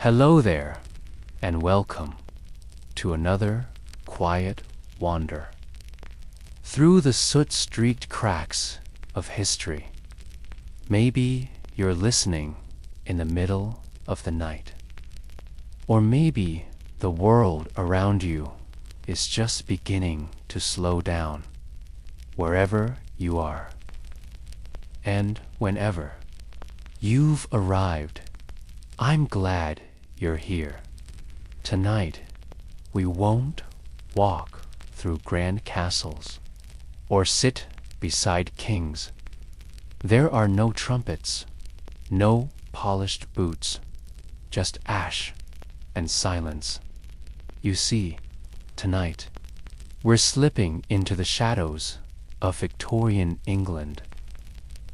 Hello there, and welcome to another quiet wander through the soot-streaked cracks of history. Maybe you're listening in the middle of the night, or maybe the world around you is just beginning to slow down. Wherever you are, and whenever you've arrived, I'm glad you're here. Tonight, we won't walk through grand castles or sit beside kings. There are no trumpets, no polished boots, just ash and silence. You see, tonight, we're slipping into the shadows of Victorian England,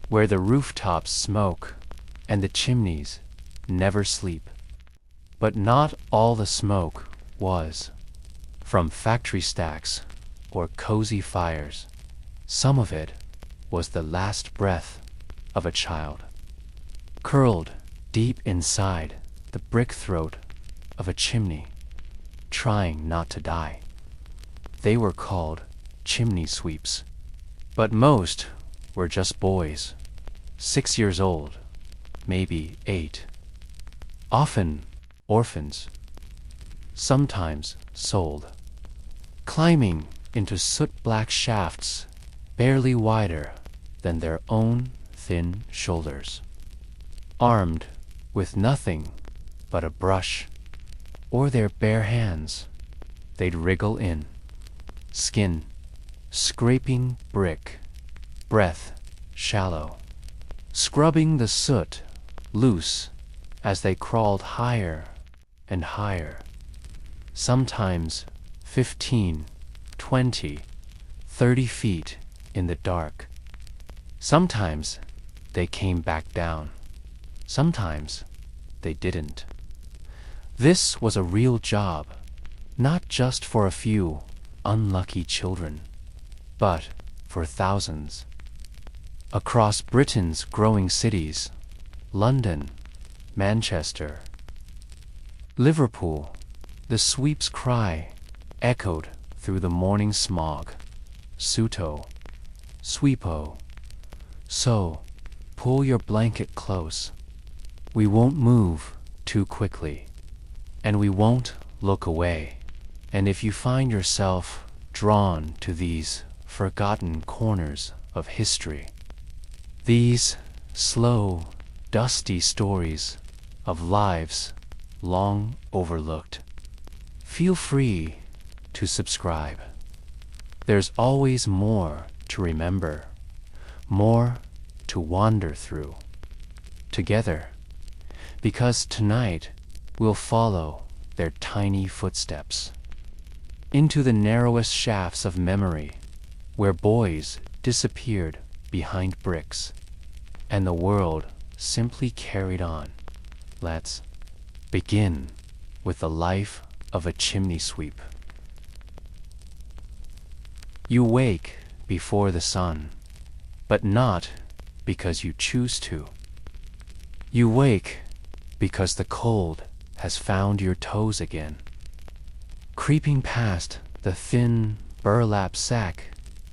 where the rooftops smoke and the chimneys never sleep. But not all the smoke was from factory stacks or cozy fires. Some of it was the last breath of a child, curled deep inside the brick throat of a chimney, trying not to die. They were called chimney sweeps. But most were just boys, 6 years old, maybe 8. Often orphans, sometimes sold, climbing into soot-black shafts barely wider than their own thin shoulders. Armed with nothing but a brush or their bare hands, they'd wriggle in, skin scraping brick, breath shallow, scrubbing the soot loose as they crawled higher and higher, sometimes 15, 20, 30 feet in the dark. Sometimes they came back down. Sometimes they didn't. This was a real job, not just for a few unlucky children, but for thousands. Across Britain's growing cities, London, Manchester, Liverpool, the sweep's cry echoed through the morning smog. Suto, sweepo, so pull your blanket close. We won't move too quickly, and we won't look away. And if you find yourself drawn to these forgotten corners of history, these slow, dusty stories of lives long overlooked, feel free to subscribe. There's always more to remember, more to wander through together, because tonight we'll follow their tiny footsteps into the narrowest shafts of memory, where boys disappeared behind bricks and the world simply carried on. Let's begin with the life of a chimney sweep. You wake before the sun, but not because you choose to. You wake because the cold has found your toes again, creeping past the thin burlap sack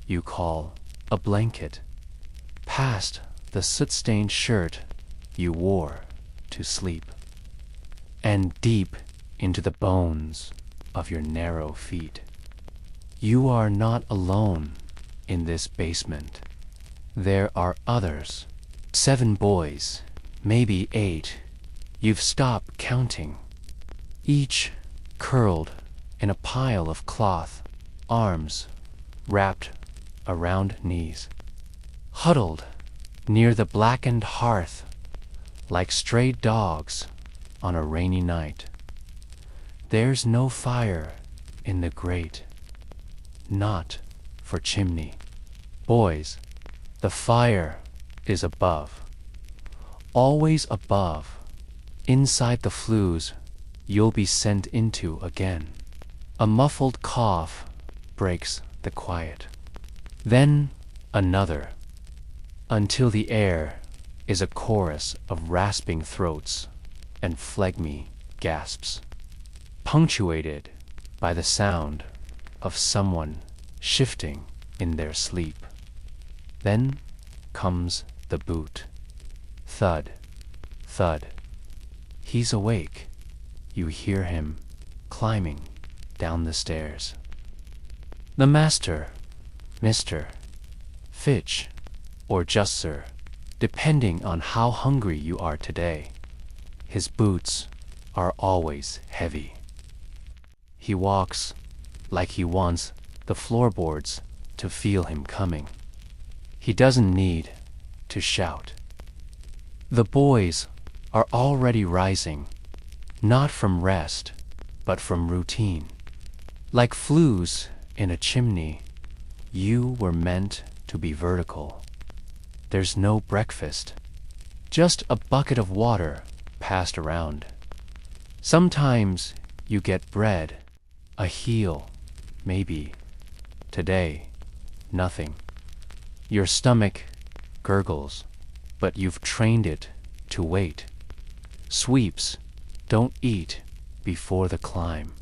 you call a blanket, past the soot-stained shirt you wore to sleep, and deep into the bones of your narrow feet. You are not alone in this basement. There are others, 7 boys, maybe 8. You've stopped counting, each curled in a pile of cloth, arms wrapped around knees, huddled near the blackened hearth like stray dogs on a rainy night. There's no fire in the grate, not for chimney. Boys, the fire is above, always above, inside the flues you'll be sent into again. A muffled cough breaks the quiet, then another, until the air is a chorus of rasping throats and phlegmy gasps, punctuated by the sound of someone shifting in their sleep. Then comes the boot. Thud, thud. He's awake. You hear him climbing down the stairs. The master, Mr. Fitch, or just Sir, depending on how hungry you are today. His boots are always heavy. He walks like he wants the floorboards to feel him coming. He doesn't need to shout. The boys are already rising, not from rest, but from routine. Like flues in a chimney, you were meant to be vertical. There's no breakfast, just a bucket of water passed around. Sometimes you get bread, a heel, maybe. Today, nothing. Your stomach gurgles, but you've trained it to wait. Sweeps don't eat before the climb.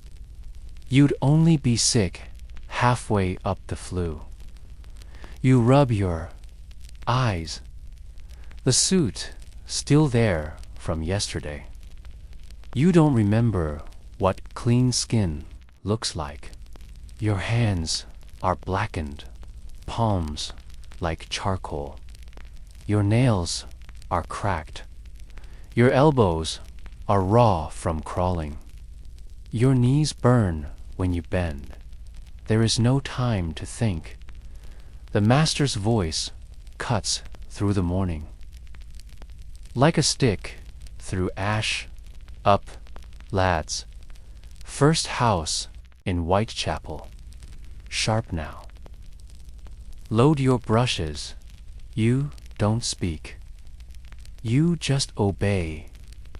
You'd only be sick halfway up the flue. You rub your eyes. The soot still there from yesterday. You don't remember what clean skin looks like. Your hands are blackened, palms like charcoal. Your nails are cracked. Your elbows are raw from crawling. Your knees burn when you bend. There is no time to think. The master's voice cuts through the morning. Like a stick through ash, up, lads. First house in Whitechapel. Sharp now. Load your brushes. You don't speak. You just obey.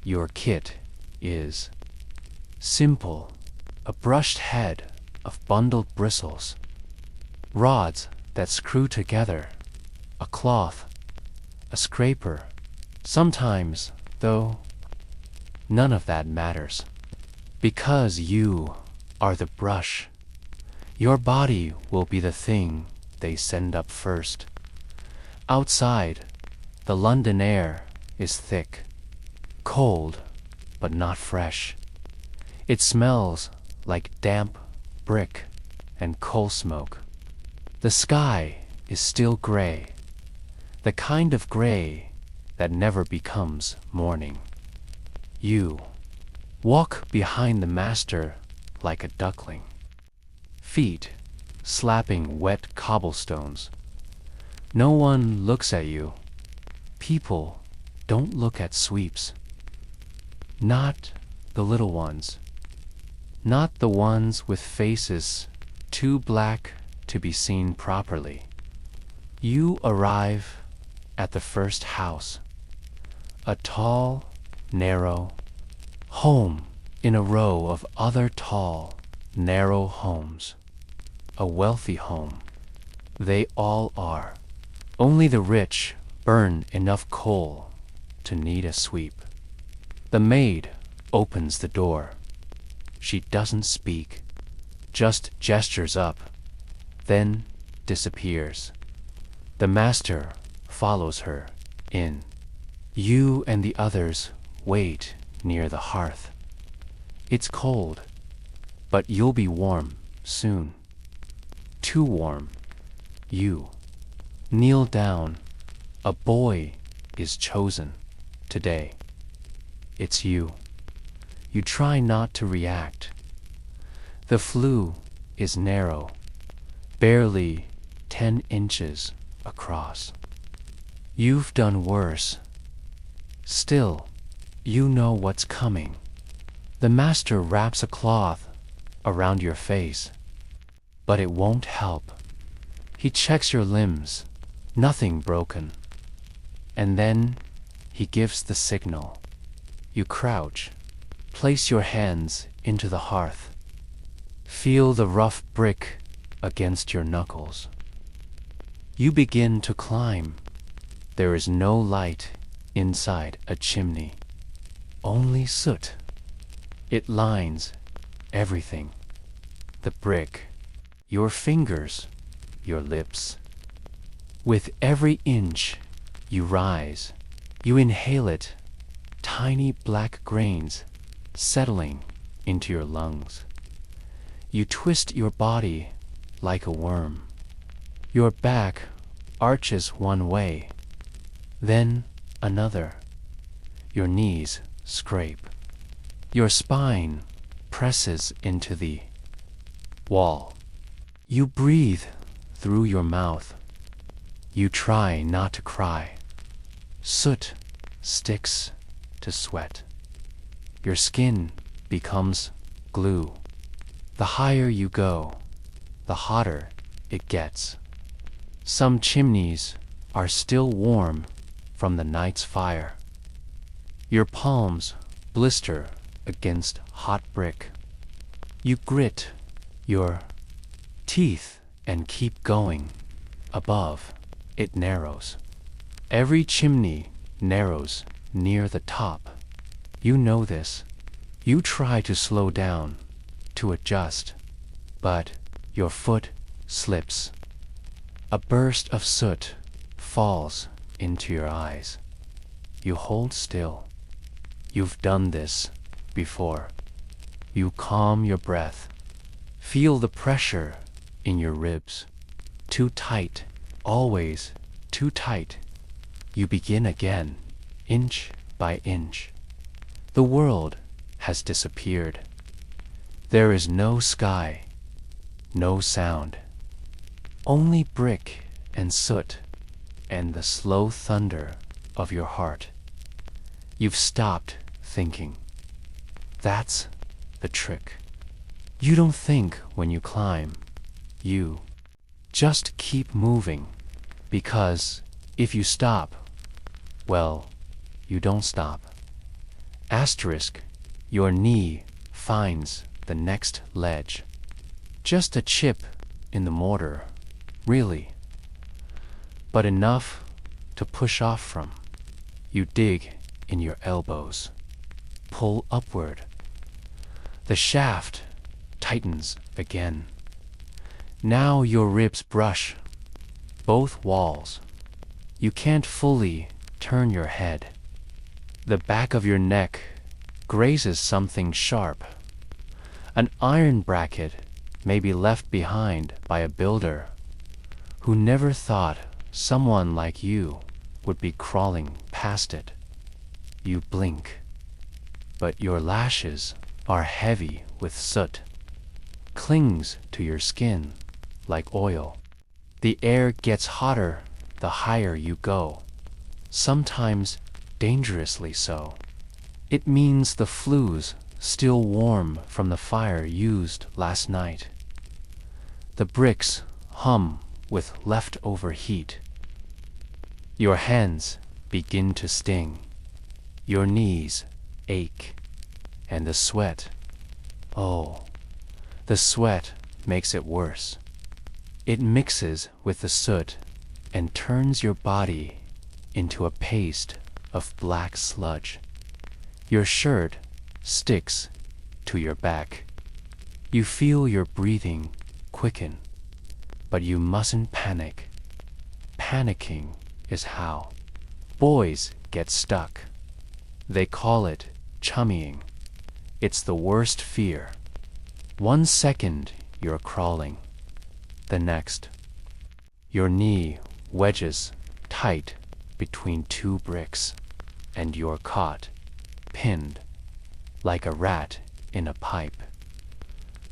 Your kit is simple, a brushed head of bundled bristles, rods that screw together, a cloth, a scraper. Sometimes, though, none of that matters, because you are the brush. Your body will be the thing they send up first. Outside, the London air is thick, cold, but not fresh. It smells like damp brick and coal smoke. The sky is still gray, the kind of gray that never becomes morning. You walk behind the master like a duckling, feet slapping wet cobblestones. No one looks at you. People don't look at sweeps. Not the little ones. Not the ones with faces too black to be seen properly. You arrive at the first house, a tall, narrow home in a row of other tall, narrow homes. A wealthy home. They all are. Only the rich burn enough coal to need a sweep. The maid opens the door. She doesn't speak, just gestures up, then disappears. The master follows her in. You and the others wait near the hearth. It's cold, but you'll be warm soon. Too warm. You kneel down. A boy is chosen today. It's you. You try not to react. The flue is narrow, barely 10 inches across. You've done worse. Still, you know what's coming. The master wraps a cloth around your face, but it won't help. He checks your limbs, nothing broken. And then he gives the signal. You crouch, place your hands into the hearth. Feel the rough brick against your knuckles. You begin to climb. There is no light inside a chimney, only soot. It lines everything. The brick, your fingers, your lips. With every inch you rise, you inhale it, tiny black grains settling into your lungs. You twist your body like a worm. Your back arches one way, then another. Your knees scrape. Your spine presses into the wall. You breathe through your mouth. You try not to cry. Soot sticks to sweat. Your skin becomes glue. The higher you go, the hotter it gets. Some chimneys are still warm from the night's fire. Your palms blister against hot brick. You grit your teeth and keep going. Above, it narrows. Every chimney narrows near the top. You know this. You try to slow down, to adjust, but your foot slips. A burst of soot falls into your eyes. You hold still. You've done this before. You calm your breath. Feel the pressure in your ribs. Too tight, always too tight. You begin again, inch by inch. The world has disappeared. There is no sky, no sound. Only brick and soot and the slow thunder of your heart. You've stopped thinking. That's the trick. You don't think when you climb. You just keep moving, because if you stop, well, you don't stop. Asterisk, your knee finds the next ledge. Just a chip in the mortar, really, but enough to push off from. You dig in your elbows, pull upward. The shaft tightens again. Now your ribs brush both walls. You can't fully turn your head. The back of your neck grazes something sharp. An iron bracket may be left behind by a builder who never thought someone like you would be crawling past it. You blink, but your lashes are heavy with soot, clings to your skin like oil. The air gets hotter the higher you go, sometimes dangerously so. It means the flue's still warm from the fire used last night. The bricks hum with leftover heat. Your hands begin to sting. Your knees ache. And the sweat, oh, the sweat makes it worse. It mixes with the soot and turns your body into a paste of black sludge. Your shirt sticks to your back. You feel your breathing quicken, but you mustn't panic. Panicking is how boys get stuck. They call it chummying. It's the worst fear. 1 second you're crawling. The next, your knee wedges tight between 2 bricks, and you're caught, pinned, like a rat in a pipe.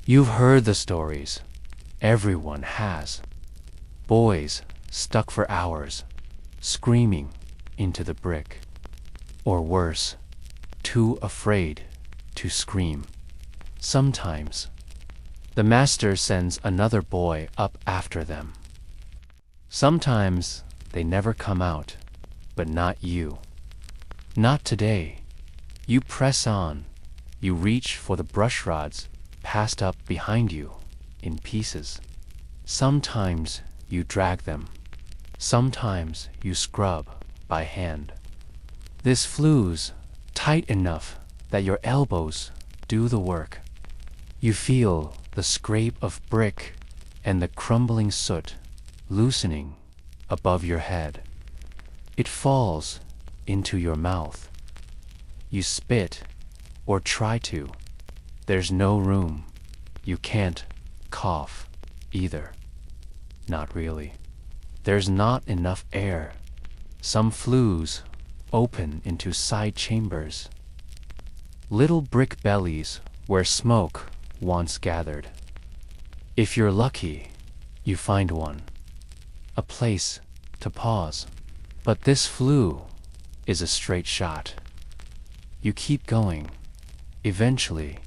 You've heard the stories. Everyone has. Boys stuck for hours, screaming into the brick. Or worse, too afraid to scream. Sometimes, the master sends another boy up after them. Sometimes they never come out, but not you. Not today. You press on. You reach for the brush rods passed up behind you in pieces. Sometimes you drag them. Sometimes you scrub by hand. This flue's tight enough that your elbows do the work. You feel the scrape of brick and the crumbling soot loosening above your head. It falls into your mouth. You spit or try to. There's no room. You can't cough either. Not really. There's not enough air. Some flues open into side chambers. Little brick bellies where smoke once gathered. If you're lucky, you find one. A place to pause. But this flue is a straight shot. You keep going. Eventually,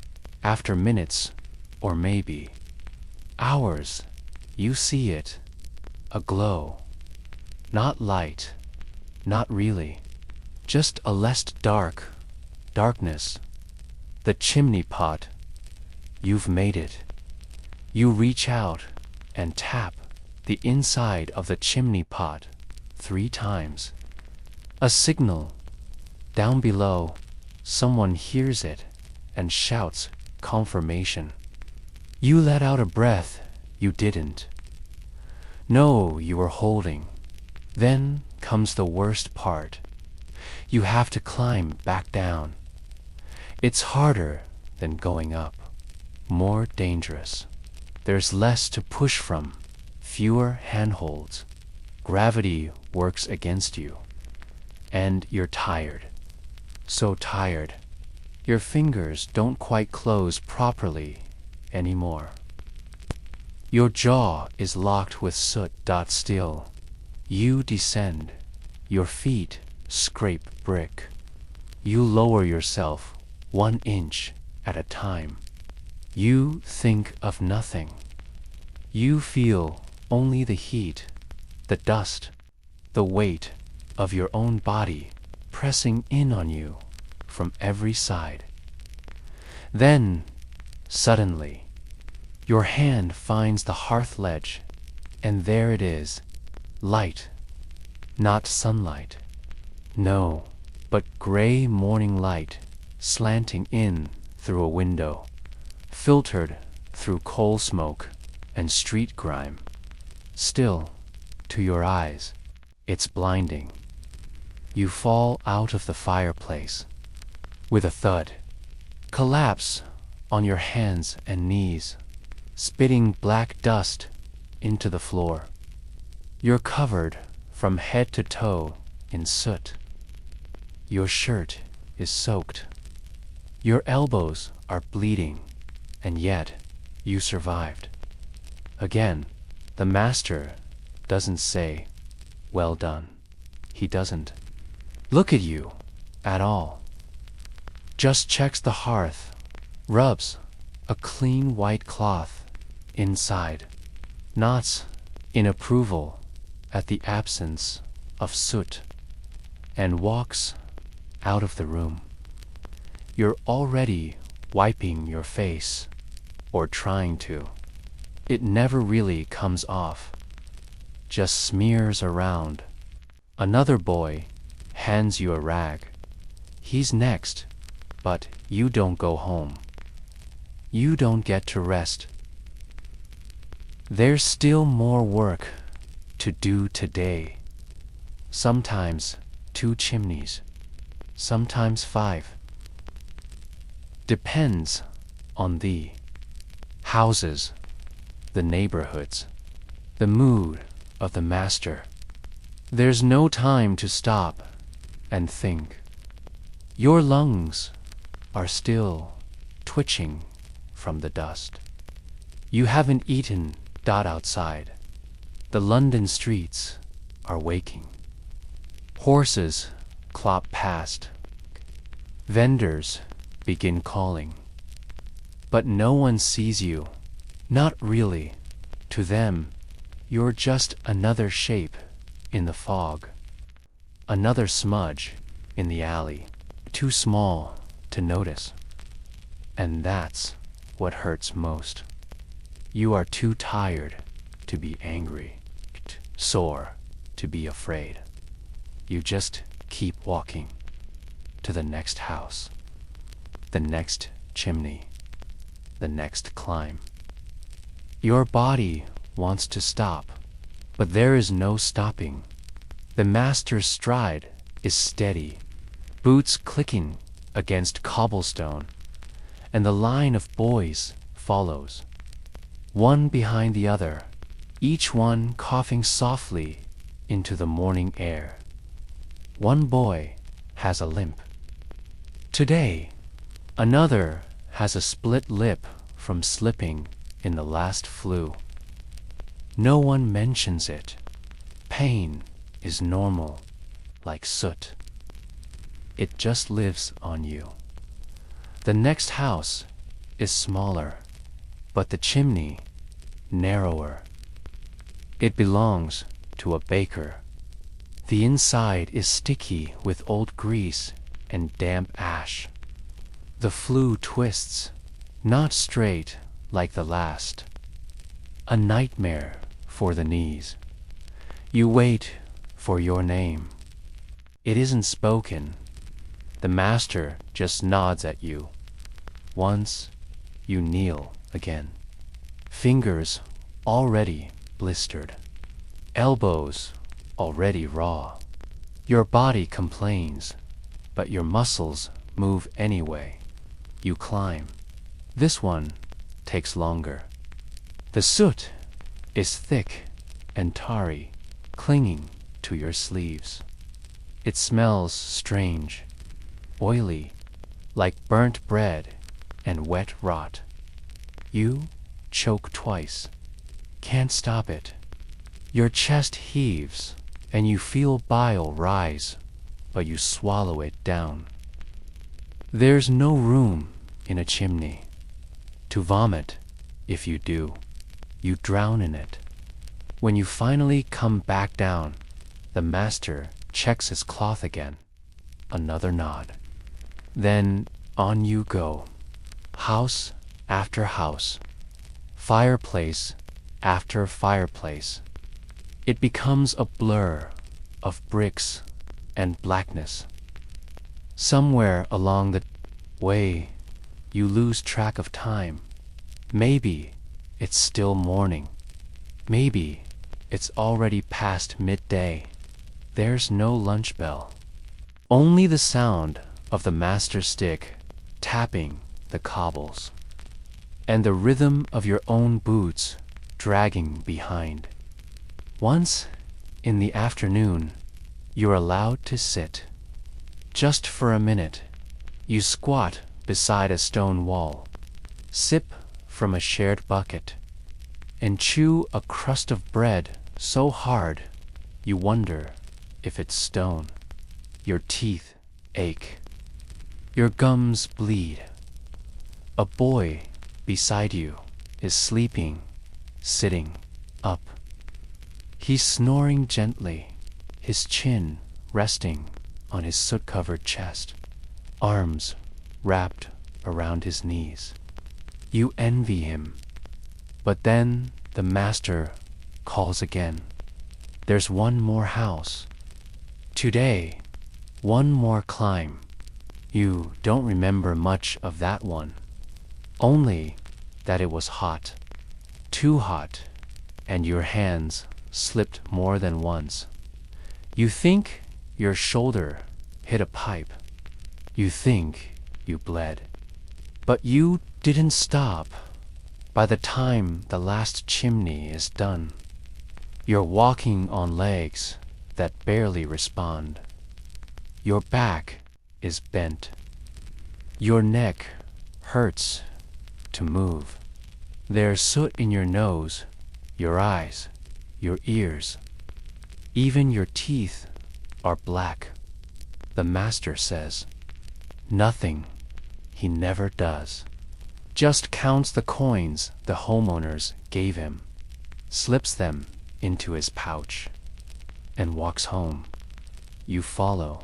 after minutes, or maybe hours, you see it, a glow. Not light, not really, just a less darkness. The chimney pot, you've made it. You reach out and tap the inside of the chimney pot 3 times. A signal. Down below, someone hears it and shouts confirmation. You let out a breath you didn't. No, you were holding. Then comes the worst part. You have to climb back down. It's harder than going up, more dangerous. There's less to push from, fewer handholds. Gravity works against you. And you're tired. So tired. Your fingers don't quite close properly anymore. Your jaw is locked with soot. Still, you descend. Your feet scrape brick. You lower yourself 1 inch at a time. You think of nothing. You feel only the heat, the dust, the weight of your own body pressing in on you from every side. Then, suddenly, your hand finds the hearth ledge, and there it is, light, not sunlight. No, but gray morning light slanting in through a window, filtered through coal smoke and street grime. Still, to your eyes, it's blinding. You fall out of the fireplace with a thud, collapse on your hands and knees, spitting black dust into the floor. You're covered from head to toe in soot. Your shirt is soaked. Your elbows are bleeding, and yet you survived. Again, the master doesn't say, "Well done." He doesn't look at you at all. Just checks the hearth, rubs a clean white cloth inside, nods in approval at the absence of soot, and walks out of the room. You're already wiping your face, or trying to. It never really comes off, just smears around. Another boy hands you a rag. He's next, but you don't go home. You don't get to rest. There's still more work to do today. Sometimes 2 chimneys, sometimes 5. Depends on the houses, the neighborhoods, the mood of the master. There's no time to stop and think. Your lungs are still twitching from the dust. You haven't eaten. Outside, the London streets are waking. Horses clop past. Vendors begin calling. But no one sees you. Not really. To them, you're just another shape in the fog. Another smudge in the alley. Too small to notice. And that's what hurts most. You are too tired to be angry, sore to be afraid. You just keep walking to the next house, the next chimney, the next climb. Your body wants to stop, but there is no stopping. The master's stride is steady, boots clicking against cobblestone, and the line of boys follows, one behind the other, each one coughing softly into the morning air. One boy has a limp. Today, another has a split lip from slipping in the last flu. No one mentions it. Pain is normal, like soot. It just lives on you. The next house is smaller, but the chimney narrower. It belongs to a baker. The inside is sticky with old grease and damp ash. The flue twists, not straight like the last. A nightmare for the knees. You wait for your name. It isn't spoken. The master just nods at you. Once you kneel again. Fingers already blistered. Elbows already raw. Your body complains, but your muscles move anyway. You climb. This one takes longer. The soot is thick and tarry, clinging to your sleeves. It smells strange, oily, like burnt bread and wet rot. You choke twice. Can't stop it. Your chest heaves, and you feel bile rise, but you swallow it down. There's no room in a chimney. To vomit, if you do, you drown in it. When you finally come back down, the master checks his cloth again. Another nod. Then on you go. House after house. Fireplace after fireplace. It becomes a blur of bricks and blackness. Somewhere along the way, you lose track of time. Maybe it's still morning. Maybe it's already past midday. There's no lunch bell. Only the sound of the master stick tapping the cobbles, and the rhythm of your own boots dragging behind. Once, in the afternoon, you're allowed to sit. Just for a minute, you squat beside a stone wall, sip from a shared bucket, and chew a crust of bread so hard you wonder if it's stone. Your teeth ache. Your gums bleed. A boy beside you is sleeping, sitting up. He's snoring gently, his chin resting on his soot-covered chest, arms wrapped around his knees. You envy him, but then the master calls again. There's one more house. Today, one more climb. You don't remember much of that one, only that it was hot, too hot, and your hands slipped more than once. You think your shoulder hit a pipe. You think you bled. But you didn't stop. By the time the last chimney is done, you're walking on legs that barely respond. Your back is bent. Your neck hurts to move. There's soot in your nose, your eyes, your ears. Even your teeth are black. The master says nothing. He never does. Just counts the coins the homeowners gave him, slips them into his pouch, and walks home. You follow.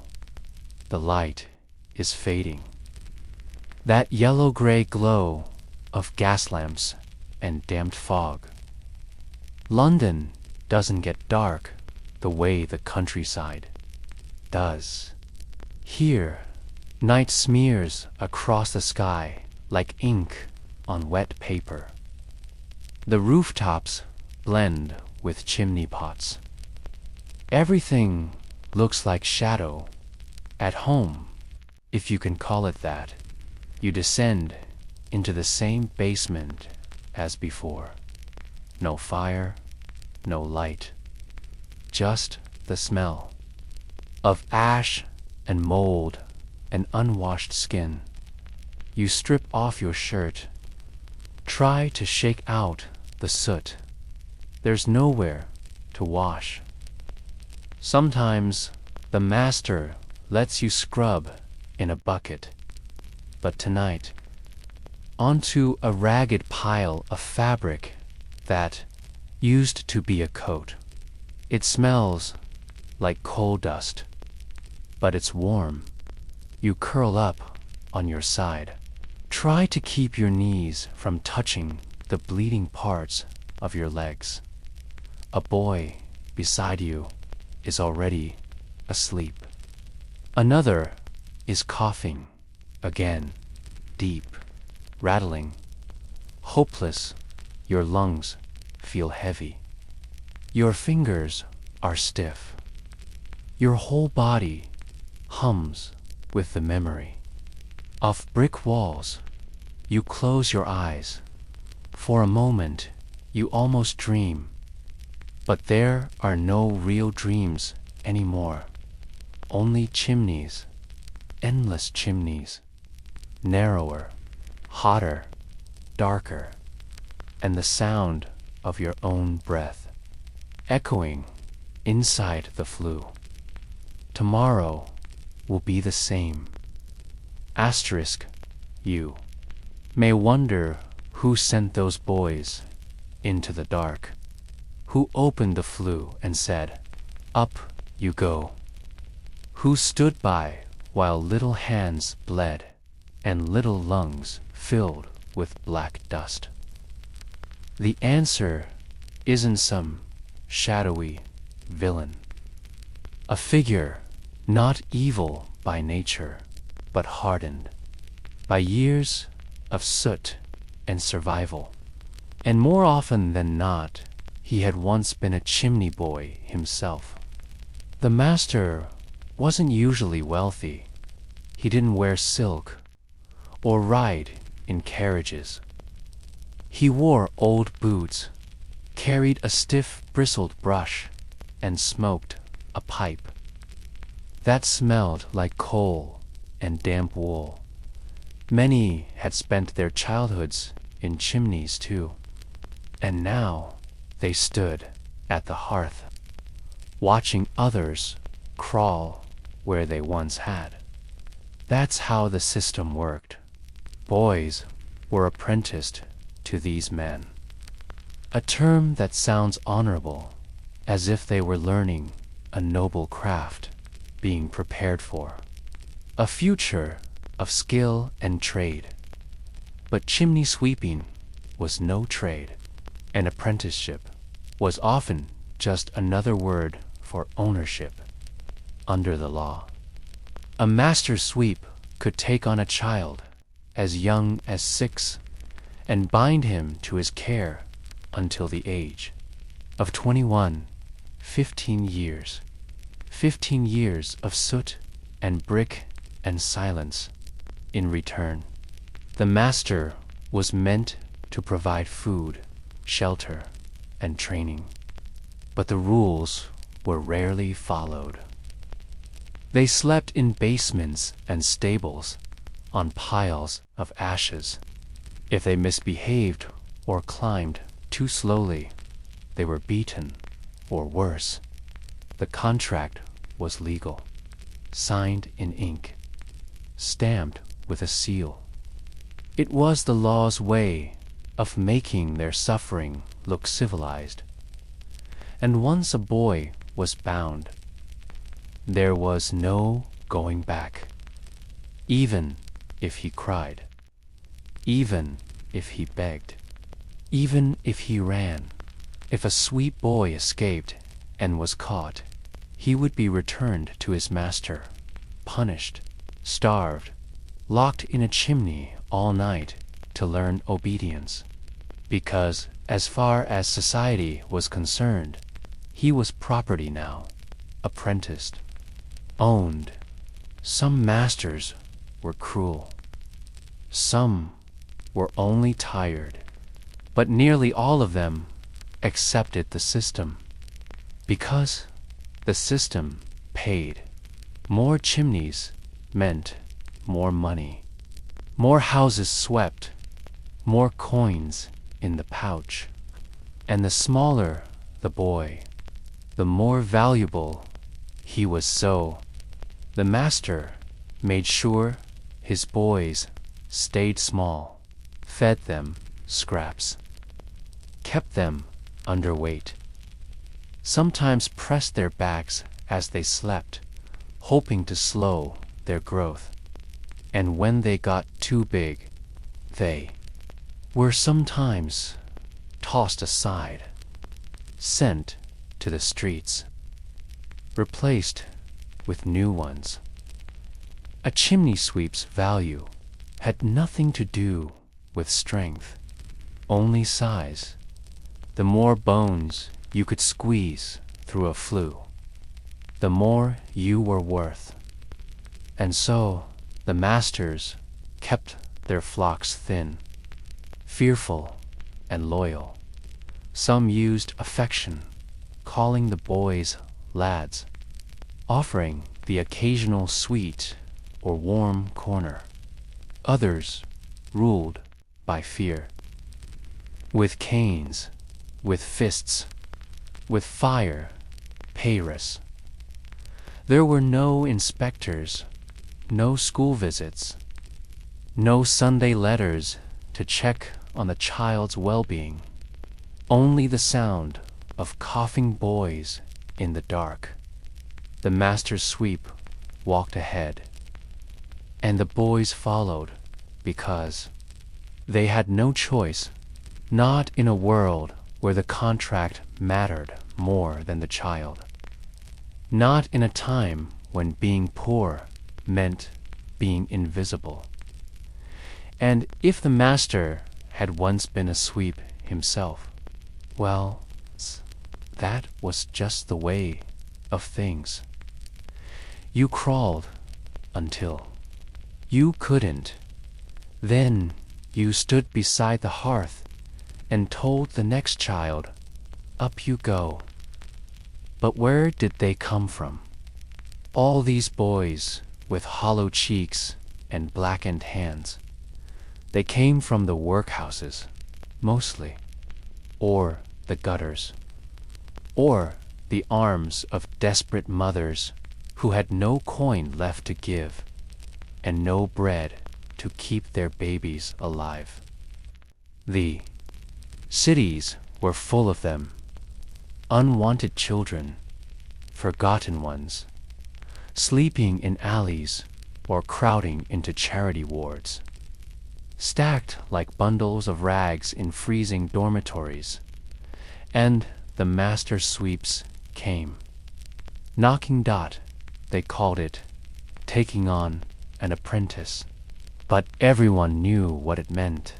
The light is fading. That yellow-gray glow of gas lamps and damped fog. London doesn't get dark the way the countryside does. Here, night smears across the sky like ink on wet paper. The rooftops blend with chimney pots. Everything looks like shadow. At home, if you can call it that, you descend into the same basement as before. No fire, no light, just the smell of ash and mold and unwashed skin. You strip off your shirt, try to shake out the soot. There's nowhere to wash. Sometimes the master lets you scrub in a bucket, but tonight, onto a ragged pile of fabric that used to be a coat. It smells like coal dust, but it's warm. You curl up on your side. Try to keep your knees from touching the bleeding parts of your legs. A boy beside you is already asleep. Another is coughing again, deep, rattling. Hopeless, your lungs feel heavy. Your fingers are stiff. Your whole body hums with the memory of brick walls. You close your eyes. For a moment, you almost dream. But there are no real dreams anymore. Only chimneys, endless chimneys, narrower, hotter, darker, and the sound of your own breath echoing inside the flue. Tomorrow will be the same. Asterisk, you may wonder who sent those boys into the dark, who opened the flue and said, "Up you go," who stood by while little hands bled and little lungs filled with black dust. The answer isn't some shadowy villain, a figure not evil by nature, but hardened by years of soot and survival. And more often than not, he had once been a chimney boy himself. The master wasn't usually wealthy. He didn't wear silk or ride in carriages. He wore old boots, carried a stiff bristled brush, and smoked a pipe that smelled like coal and damp wool. Many had spent their childhoods in chimneys too, and now they stood at the hearth, watching others crawl where they once had. That's how the system worked. Boys were apprenticed to these men. A term that sounds honorable, as if they were learning a noble craft, being prepared for a future of skill and trade. But chimney sweeping was no trade. An apprenticeship was often just another word for ownership under the law. A master sweep could take on a child as young as 6 and bind him to his care until the age of 21, 15 years. 15 years of soot and brick and silence. In return, the master was meant to provide food, shelter, and training. But the rules were rarely followed. They slept in basements and stables, on piles of ashes. If they misbehaved or climbed too slowly, they were beaten, or worse. The contract was legal, signed in ink, stamped with a seal. It was the law's way of making their suffering look civilized. And once a boy was bound, there was no going back, even if he cried, even if he begged, even if he ran. If a sweet boy escaped and was caught, he would be returned to his master, punished, starved, locked in a chimney all night to learn obedience, because, as far as society was concerned, he was property now, apprenticed, owned. Some masters were cruel. Some were only tired, but nearly all of them accepted the system, because the system paid. More chimneys meant more money, more houses swept, more coins in the pouch. And the smaller the boy, the more valuable he was. So the master made sure his boys stayed small, fed them scraps, kept them underweight, sometimes pressed their backs as they slept, hoping to slow their growth. And when they got too big, they were sometimes tossed aside, sent to the streets, replaced with new ones. A chimney sweep's value had nothing to do with strength, only size. The more bones you could squeeze through a flue, the more you were worth. And so the masters kept their flocks thin, fearful and loyal. Some used affection, calling the boys lads, offering the occasional sweet or warm corner. Others ruled by fear, with canes, with fists, with fire, payras. There were no inspectors, no school visits, no Sunday letters to check on the child's well-being, only the sound of coughing boys in the dark. The master's sweep walked ahead, and the boys followed because they had no choice, not in a world where the contract mattered more than the child, not in a time when being poor meant being invisible. And if the master had once been a sweep himself, well, that was just the way of things. You crawled until you couldn't. Then you stood beside the hearth and told the next child, "Up you go." But where did they come from? All these boys with hollow cheeks and blackened hands. They came from the workhouses, mostly, or the gutters, or the arms of desperate mothers who had no coin left to give and no bread to keep their babies alive. The cities were full of them, unwanted children, forgotten ones, sleeping in alleys or crowding into charity wards, stacked like bundles of rags in freezing dormitories. And the master sweeps came. Knocking dot, they called it, taking on an apprentice. But everyone knew what it meant.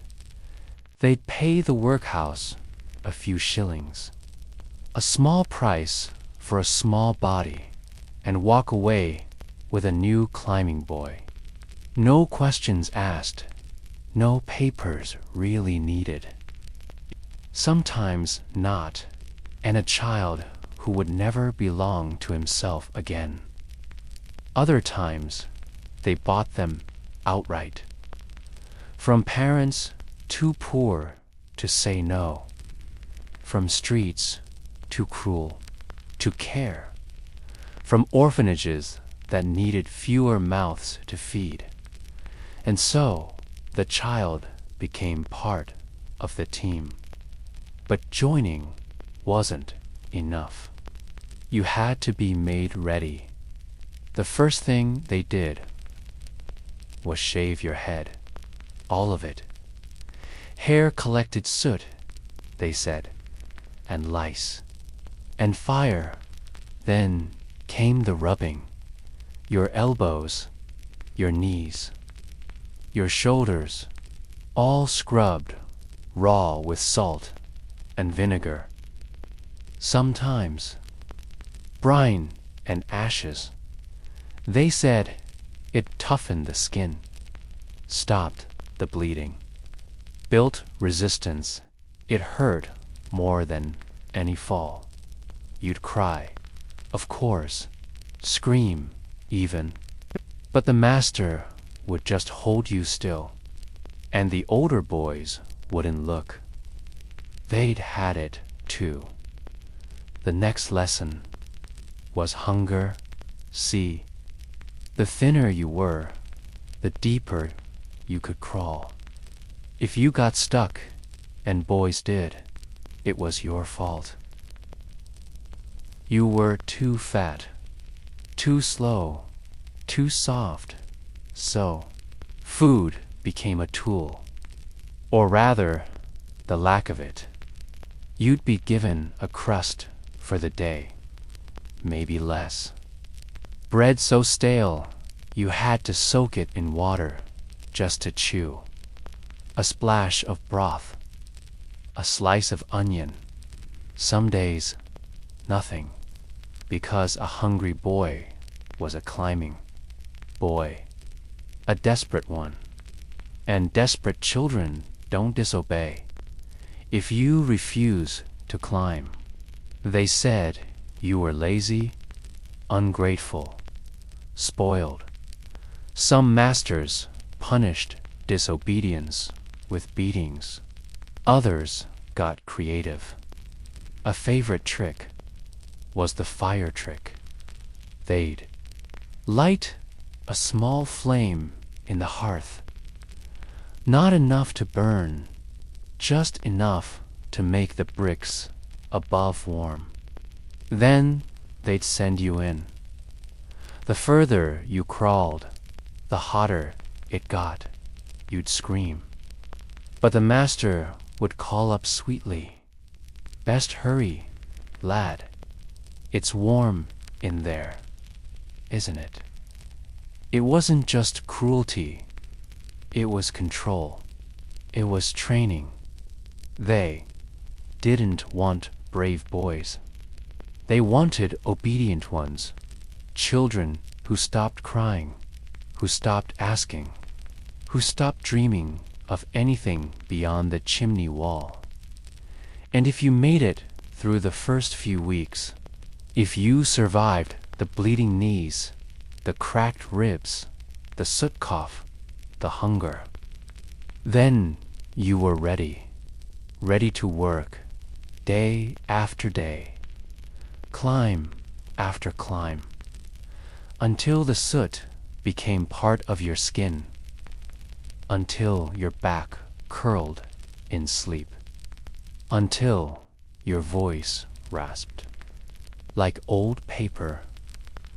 They'd pay the workhouse a few shillings, a small price for a small body, and walk away with a new climbing boy. No questions asked, no papers really needed. Sometimes not, and a child who would never belong to himself again. Other times, they bought them outright, from parents too poor to say no, from streets too cruel to care, from orphanages that needed fewer mouths to feed. And so the child became part of the team. But joining wasn't enough. You had to be made ready. The first thing they did was shave your head, all of it. Hair collected soot, they said, and lice, and fire. Then came the rubbing, your elbows, your knees, your shoulders, all scrubbed raw with salt and vinegar. Sometimes brine and ashes. They said it toughened the skin, stopped the bleeding, built resistance. It hurt more than any fall. You'd cry, of course, scream even, but the master would just hold you still, and the older boys wouldn't look. They'd had it too. The next lesson was hunger. See, the thinner you were, the deeper you could crawl. If you got stuck, and boys did, it was your fault. You were too fat, too slow, too soft, so food became a tool, or rather, the lack of it. You'd be given a crust for the day, maybe less. Bread so stale, you had to soak it in water just to chew. A splash of broth, a slice of onion. Some days, nothing, because a hungry boy was a climbing boy, a desperate one. And desperate children don't disobey. If you refuse to climb, they said you were lazy, ungrateful, spoiled. Some masters punished disobedience with beatings. Others got creative. A favorite trick was the fire trick. They'd light a small flame in the hearth. Not enough to burn, just enough to make the bricks above warm. Then they'd send you in. The further you crawled, the hotter it got. You'd scream. But the master would call up sweetly, "Best hurry, lad. It's warm in there, isn't it?" It wasn't just cruelty. It was control. It was training. They didn't want brave boys. They wanted obedient ones, children who stopped crying, who stopped asking, who stopped dreaming of anything beyond the chimney wall. And if you made it through the first few weeks, if you survived the bleeding knees, the cracked ribs, the soot cough, the hunger, then you were ready to work, day after day, climb after climb, until the soot became part of your skin, until your back curled in sleep, until your voice rasped like old paper,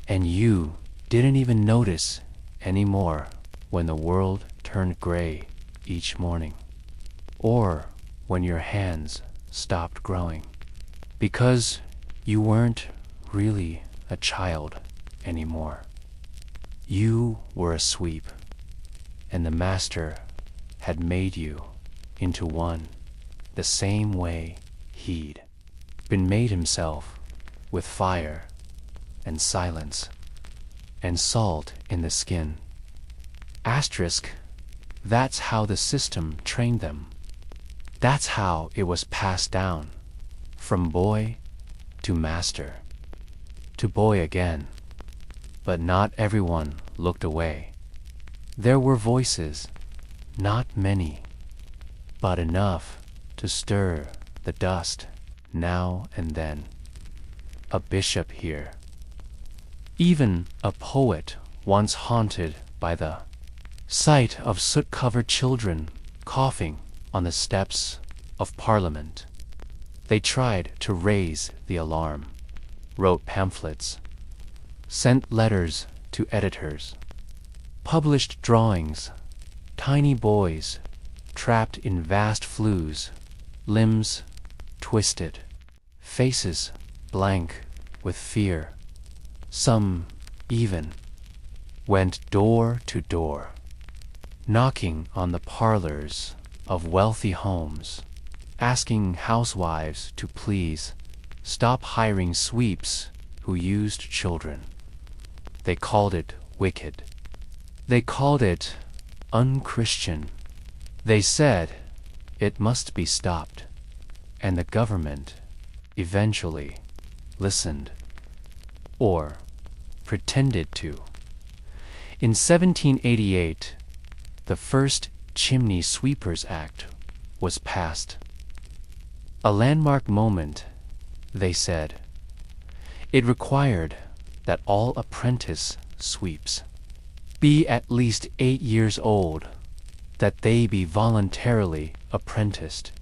and you didn't even notice anymore when the world turned gray each morning, or when your hands stopped growing, because you weren't really a child anymore. You were a sweep, and the master had made you into one the same way he'd been made himself, with fire and silence and salt in the skin. Asterisk, that's how the system trained them. That's how it was passed down, from boy to master, to boy again. But not everyone looked away. There were voices, not many, but enough to stir the dust now and then. A bishop here, even a poet once haunted by the sight of soot-covered children coughing on the steps of Parliament. They tried to raise the alarm, wrote pamphlets, sent letters to editors, published drawings, tiny boys trapped in vast flues, limbs twisted, faces blank with fear. Some even went door to door, knocking on the parlors of wealthy homes, asking housewives to please stop hiring sweeps who used children. They called it wicked. They called it unchristian. They said it must be stopped, and the government eventually listened, or pretended to. In 1788, the first Chimney Sweepers Act was passed. A landmark moment, they said. It required that all apprentice sweeps be at least 8 years old, that they be voluntarily apprenticed,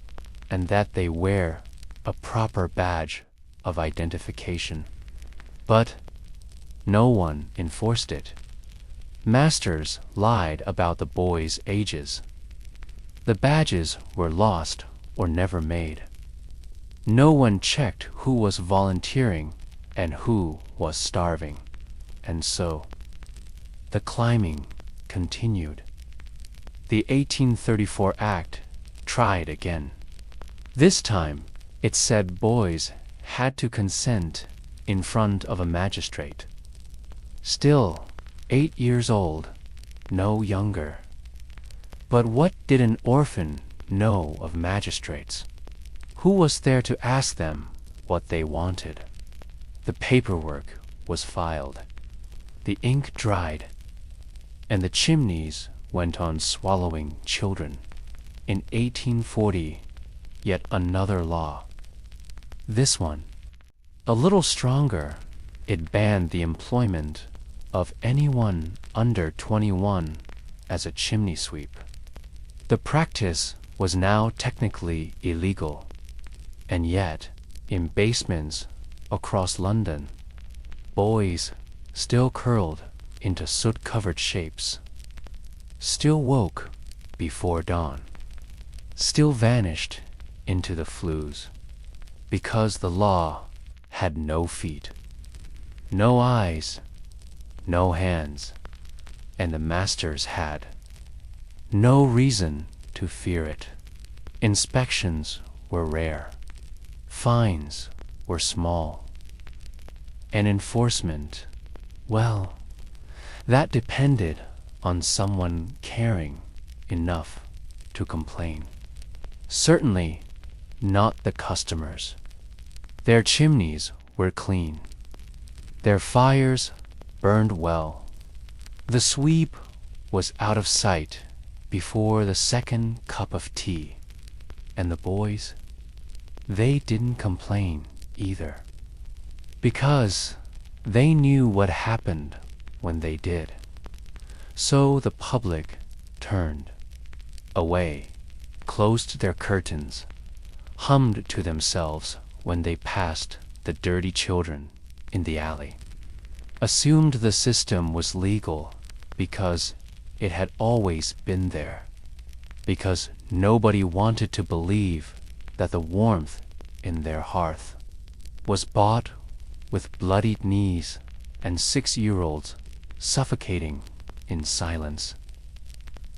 and that they wear a proper badge of identification. But no one enforced it. Masters lied about the boys' ages. The badges were lost or never made. No one checked who was volunteering and who was starving. And so, the climbing continued. The 1834 Act tried again. This time, it said boys had to consent in front of a magistrate. Still, 8 years old, no younger. But what did an orphan know of magistrates? Who was there to ask them what they wanted? The paperwork was filed. The ink dried, and the chimneys went on swallowing children. In 1840, yet another law. This one, a little stronger, it banned the employment of anyone under 21 as a chimney sweep. The practice was now technically illegal, and yet, in basements across London, boys still curled into soot-covered shapes, still woke before dawn, still vanished into the flues, because the law had no feet, no eyes, no hands, and the masters had no reason to fear it. Inspections were rare, fines were small, and enforcement, well, that depended on someone caring enough to complain. Certainly not the customers. Their chimneys were clean. Their fires burned well. The sweep was out of sight before the second cup of tea, and the boys, they didn't complain either, because they knew what happened when they did. So the public turned away, closed their curtains, hummed to themselves when they passed the dirty children in the alley, assumed the system was legal because it had always been there, because nobody wanted to believe that the warmth in their hearth was bought with bloodied knees and 6-year-olds suffocating in silence.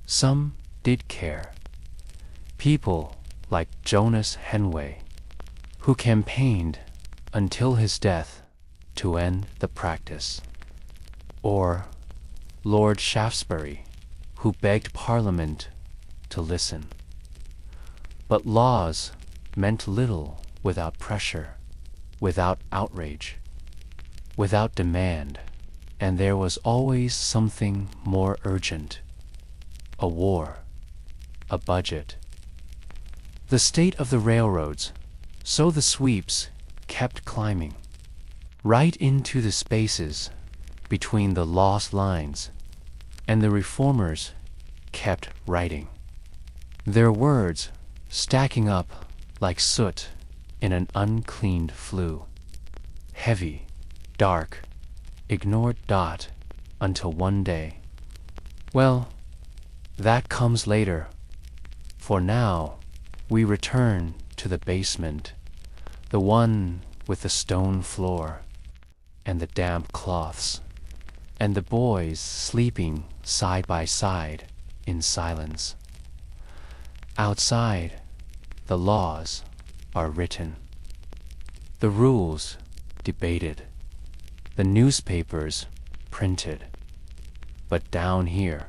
Some did care. People like Jonas Henway, who campaigned until his death to end the practice, or Lord Shaftesbury, who begged Parliament to listen. But laws meant little without pressure, without outrage, without demand, and there was always something more urgent: a war, a budget. The state of the railroads, so the sweeps kept climbing, right into the spaces between the lost lines, and the reformers kept writing, their words stacking up like soot in an uncleaned flue, heavy, dark, ignored dot, until one day. Well, that comes later. For now, we return to the basement, the one with the stone floor and the damp cloths, and the boys sleeping side by side in silence. Outside, the laws are written, the rules debated, the newspapers printed. But down here,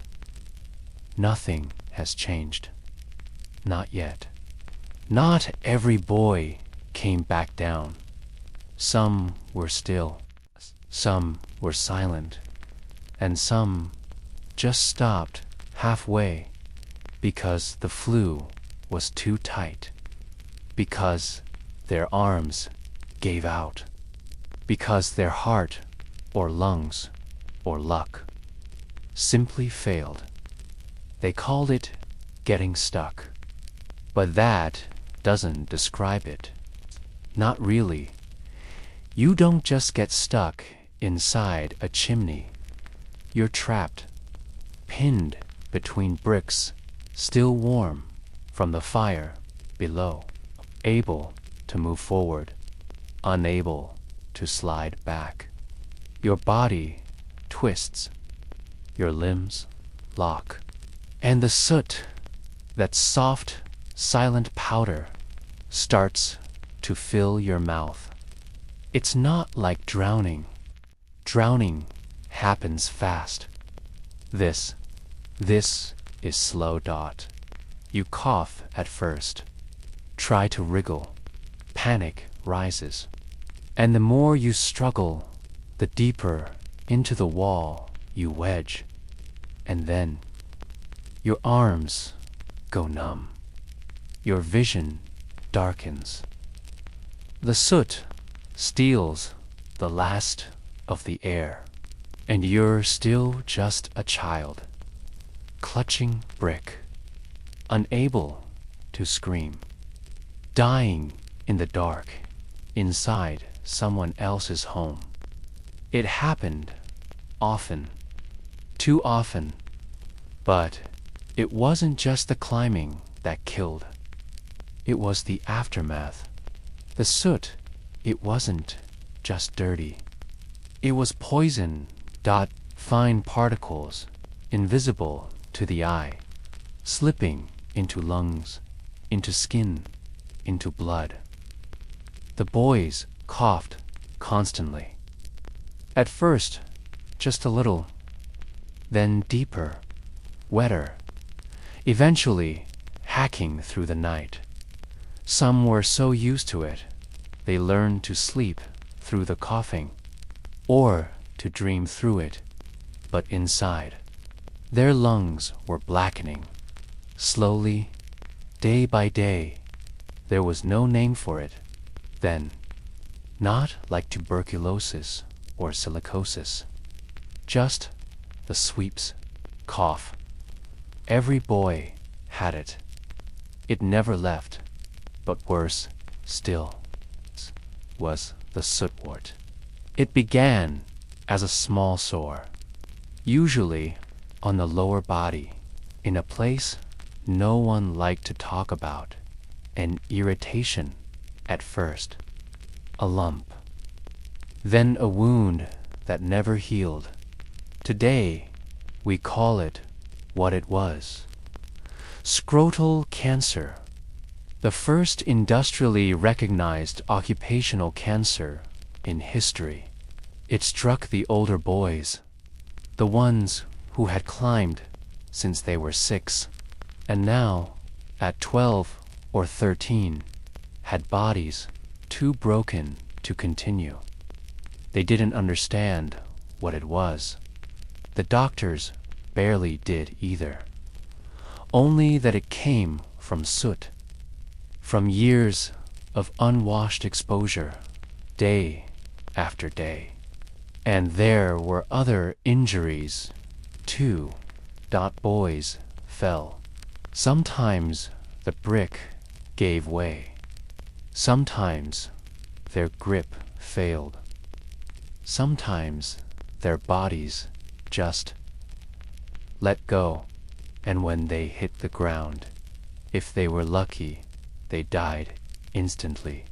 nothing has changed. Not yet. Not every boy came back down. Some were still, some were silent, and some just stopped halfway because the flue was too tight, because their arms gave out, because their heart or lungs or luck simply failed. They called it getting stuck, but that doesn't describe it. Not really. You don't just get stuck inside a chimney. You're trapped, pinned between bricks, still warm from the fire below, able to move forward, unable to slide back. Your body twists, your limbs lock, and the soot, that soft, silent powder, starts to fill your mouth. It's not like drowning. Drowning happens fast. This is slow. You cough at first, try to wriggle, panic rises, and the more you struggle, the deeper into the wall you wedge, and then your arms go numb, your vision darkens. The soot steals the last of the air, and you're still just a child, clutching brick, unable to scream, dying in the dark inside someone else's home. It happened often, too often, but it wasn't just the climbing that killed. It was the aftermath. The soot, it wasn't just dirty. It was poison. Fine particles, invisible to the eye, slipping into lungs, into skin, into blood. The boys coughed constantly. At first, just a little, then deeper, wetter, eventually hacking through the night. Some were so used to it, they learned to sleep through the coughing, or to dream through it, but inside, their lungs were blackening. Slowly, day by day, there was no name for it then, not like tuberculosis or silicosis, just the sweeps, cough. Every boy had it. It never left, but worse still was the sootwort. It began as a small sore, usually on the lower body, in a place no one liked to talk about, an irritation at first, a lump, then a wound that never healed. Today, we call it what it was: scrotal cancer, the first industrially recognized occupational cancer in history. It struck the older boys, the ones who had climbed since they were 6, and now, at 12 or 13, had bodies too broken to continue. They didn't understand what it was. The doctors barely did either. Only that it came from soot, from years of unwashed exposure, day after day. And there were other injuries, too. Boys fell. Sometimes the brick gave way. Sometimes their grip failed. Sometimes their bodies just let go, and when they hit the ground, if they were lucky, they died instantly.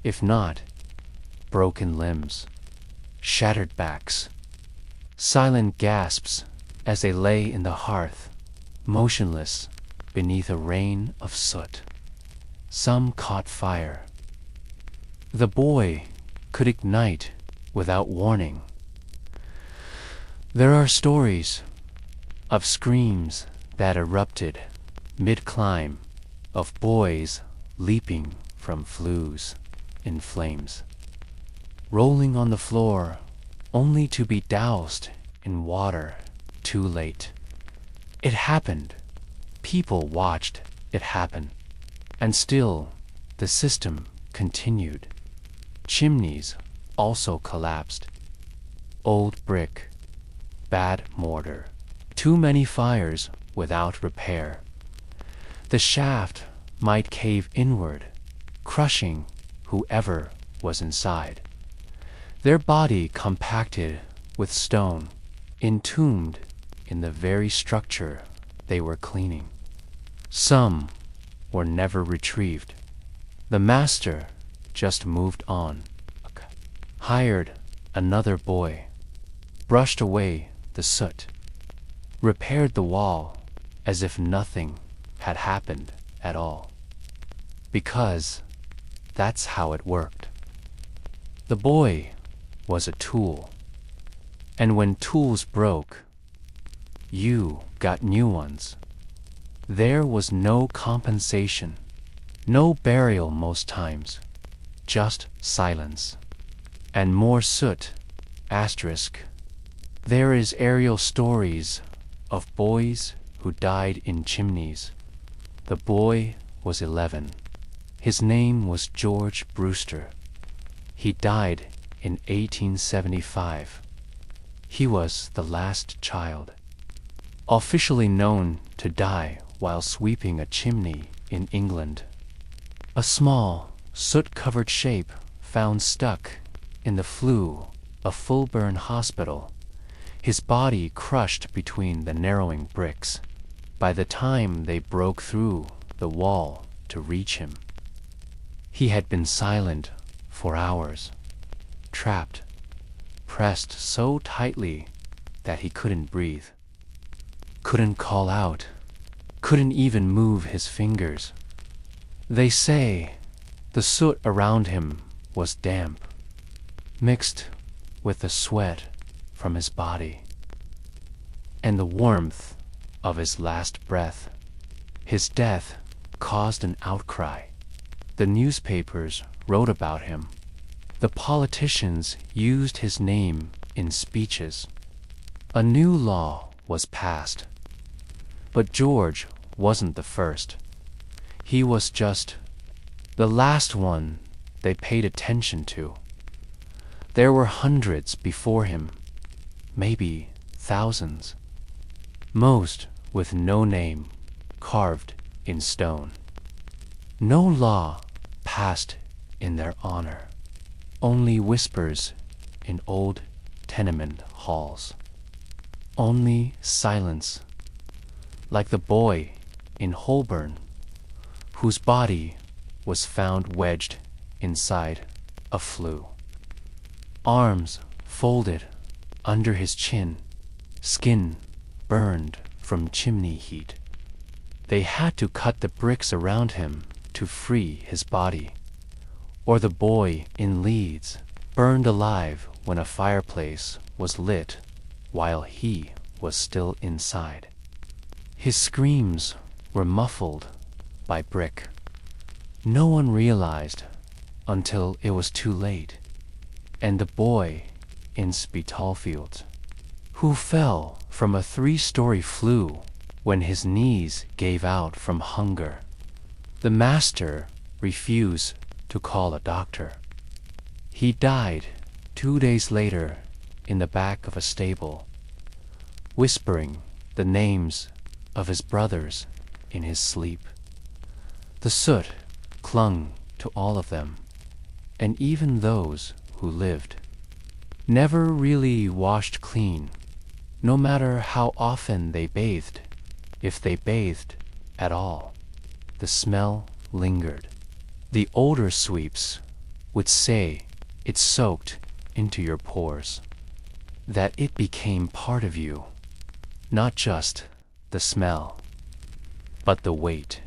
If not, broken limbs, shattered backs, silent gasps as they lay in the hearth, motionless, beneath a rain of soot. Some caught fire. The boy could ignite without warning. There are stories of screams that erupted mid-climb, of boys leaping from flues in flames, rolling on the floor only to be doused in water too late. It happened. People watched it happen. And still, the system continued. Chimneys also collapsed. Old brick, bad mortar, too many fires without repair. The shaft might cave inward, crushing whoever was inside. Their body compacted with stone, entombed in the very structure they were cleaning. Some were never retrieved. The master just moved on, hired another boy, brushed away the soot, repaired the wall as if nothing had happened at all. Because that's how it worked. The boy was a tool, and when tools broke, you got new ones. There was no compensation, no burial most times, just silence. And more soot, asterisk. There is aerial stories of boys who died in chimneys. The boy was 11. His name was George Brewster. He died in 1875. He was the last child, officially known to die while sweeping a chimney in England. A small, soot-covered shape found stuck in the flue of Fulburn Hospital, his body crushed between the narrowing bricks. By the time they broke through the wall to reach him, he had been silent for hours, trapped, pressed so tightly that he couldn't breathe, couldn't call out, couldn't even move his fingers. They say the soot around him was damp, mixed with the sweat from his body and the warmth of his last breath. His death caused an outcry. The newspapers wrote about him. The politicians used his name in speeches. A new law was passed. But George wasn't the first. He was just the last one they paid attention to. There were hundreds before him, maybe thousands, most with no name carved in stone. No law passed in their honor, only whispers in old tenement halls, only silence, like the boy in Holborn whose body was found wedged inside a flue. Arms folded under his chin, skin burned from chimney heat. They had to cut the bricks around him to free his body. Or the boy in Leeds, burned alive when a fireplace was lit while he was still inside. His screams were muffled by brick. No one realized until it was too late. And the boy in Spitalfields, who fell from a 3-story flue when his knees gave out from hunger. The master refused to call a doctor. He died 2 days later in the back of a stable, whispering the names of his brothers in his sleep. The soot clung to all of them, and even those who lived never really washed clean, no matter how often they bathed, if they bathed at all. The smell lingered. The older sweeps would say it soaked into your pores, that it became part of you, not just the smell. But the weight.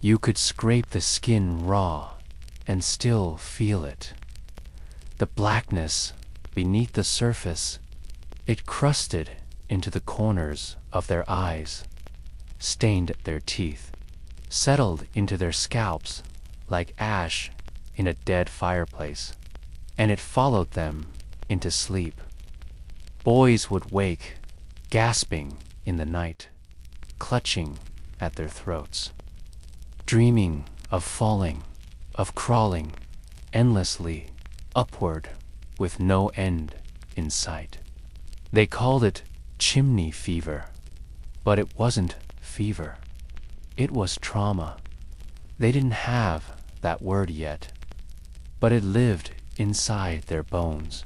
You could scrape the skin raw and still feel it. The blackness beneath the surface, it crusted into the corners of their eyes, stained their teeth, settled into their scalps like ash in a dead fireplace, and it followed them into sleep. Boys would wake, gasping in the night, clutching at their throats, dreaming of falling, of crawling endlessly upward with no end in sight. They called it chimney fever, but it wasn't fever. It was trauma. They didn't have that word yet, but it lived inside their bones.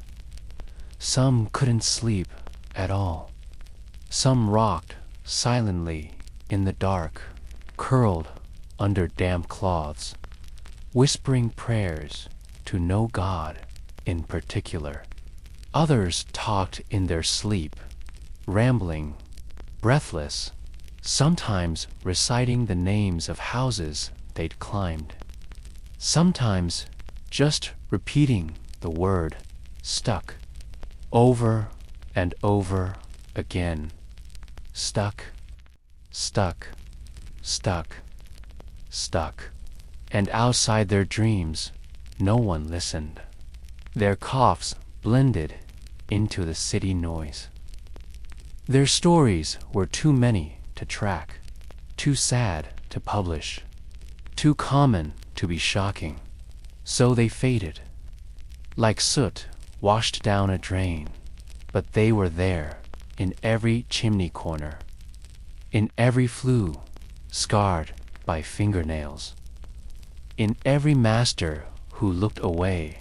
Some couldn't sleep at all. Some rocked silently in the dark, curled under damp cloths, whispering prayers to no god in particular. Others talked in their sleep, rambling, breathless, sometimes reciting the names of houses they'd climbed, sometimes just repeating the word stuck over and over again. Stuck, stuck, stuck, stuck. And outside their dreams, no one listened. Their coughs blended into the city noise. Their stories were too many to track, too sad to publish, too common to be shocking. So they faded, like soot washed down a drain. But they were there, in every chimney corner, in every flue scarred by fingernails, in every master who looked away,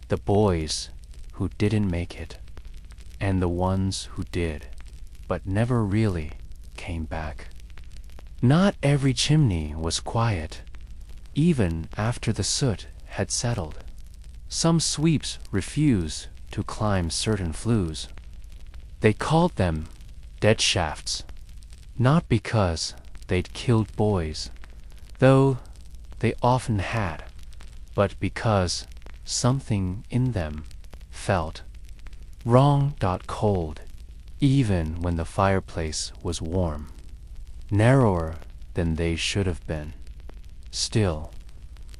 the boys who didn't make it, and the ones who did, but never really came back. Not every chimney was quiet, even after the soot had settled. Some sweeps refused to climb certain flues. They called them dead shafts, not because they'd killed boys, though they often had, but because something in them felt wrong. Cold, even when the fireplace was warm, narrower than they should have been. Still,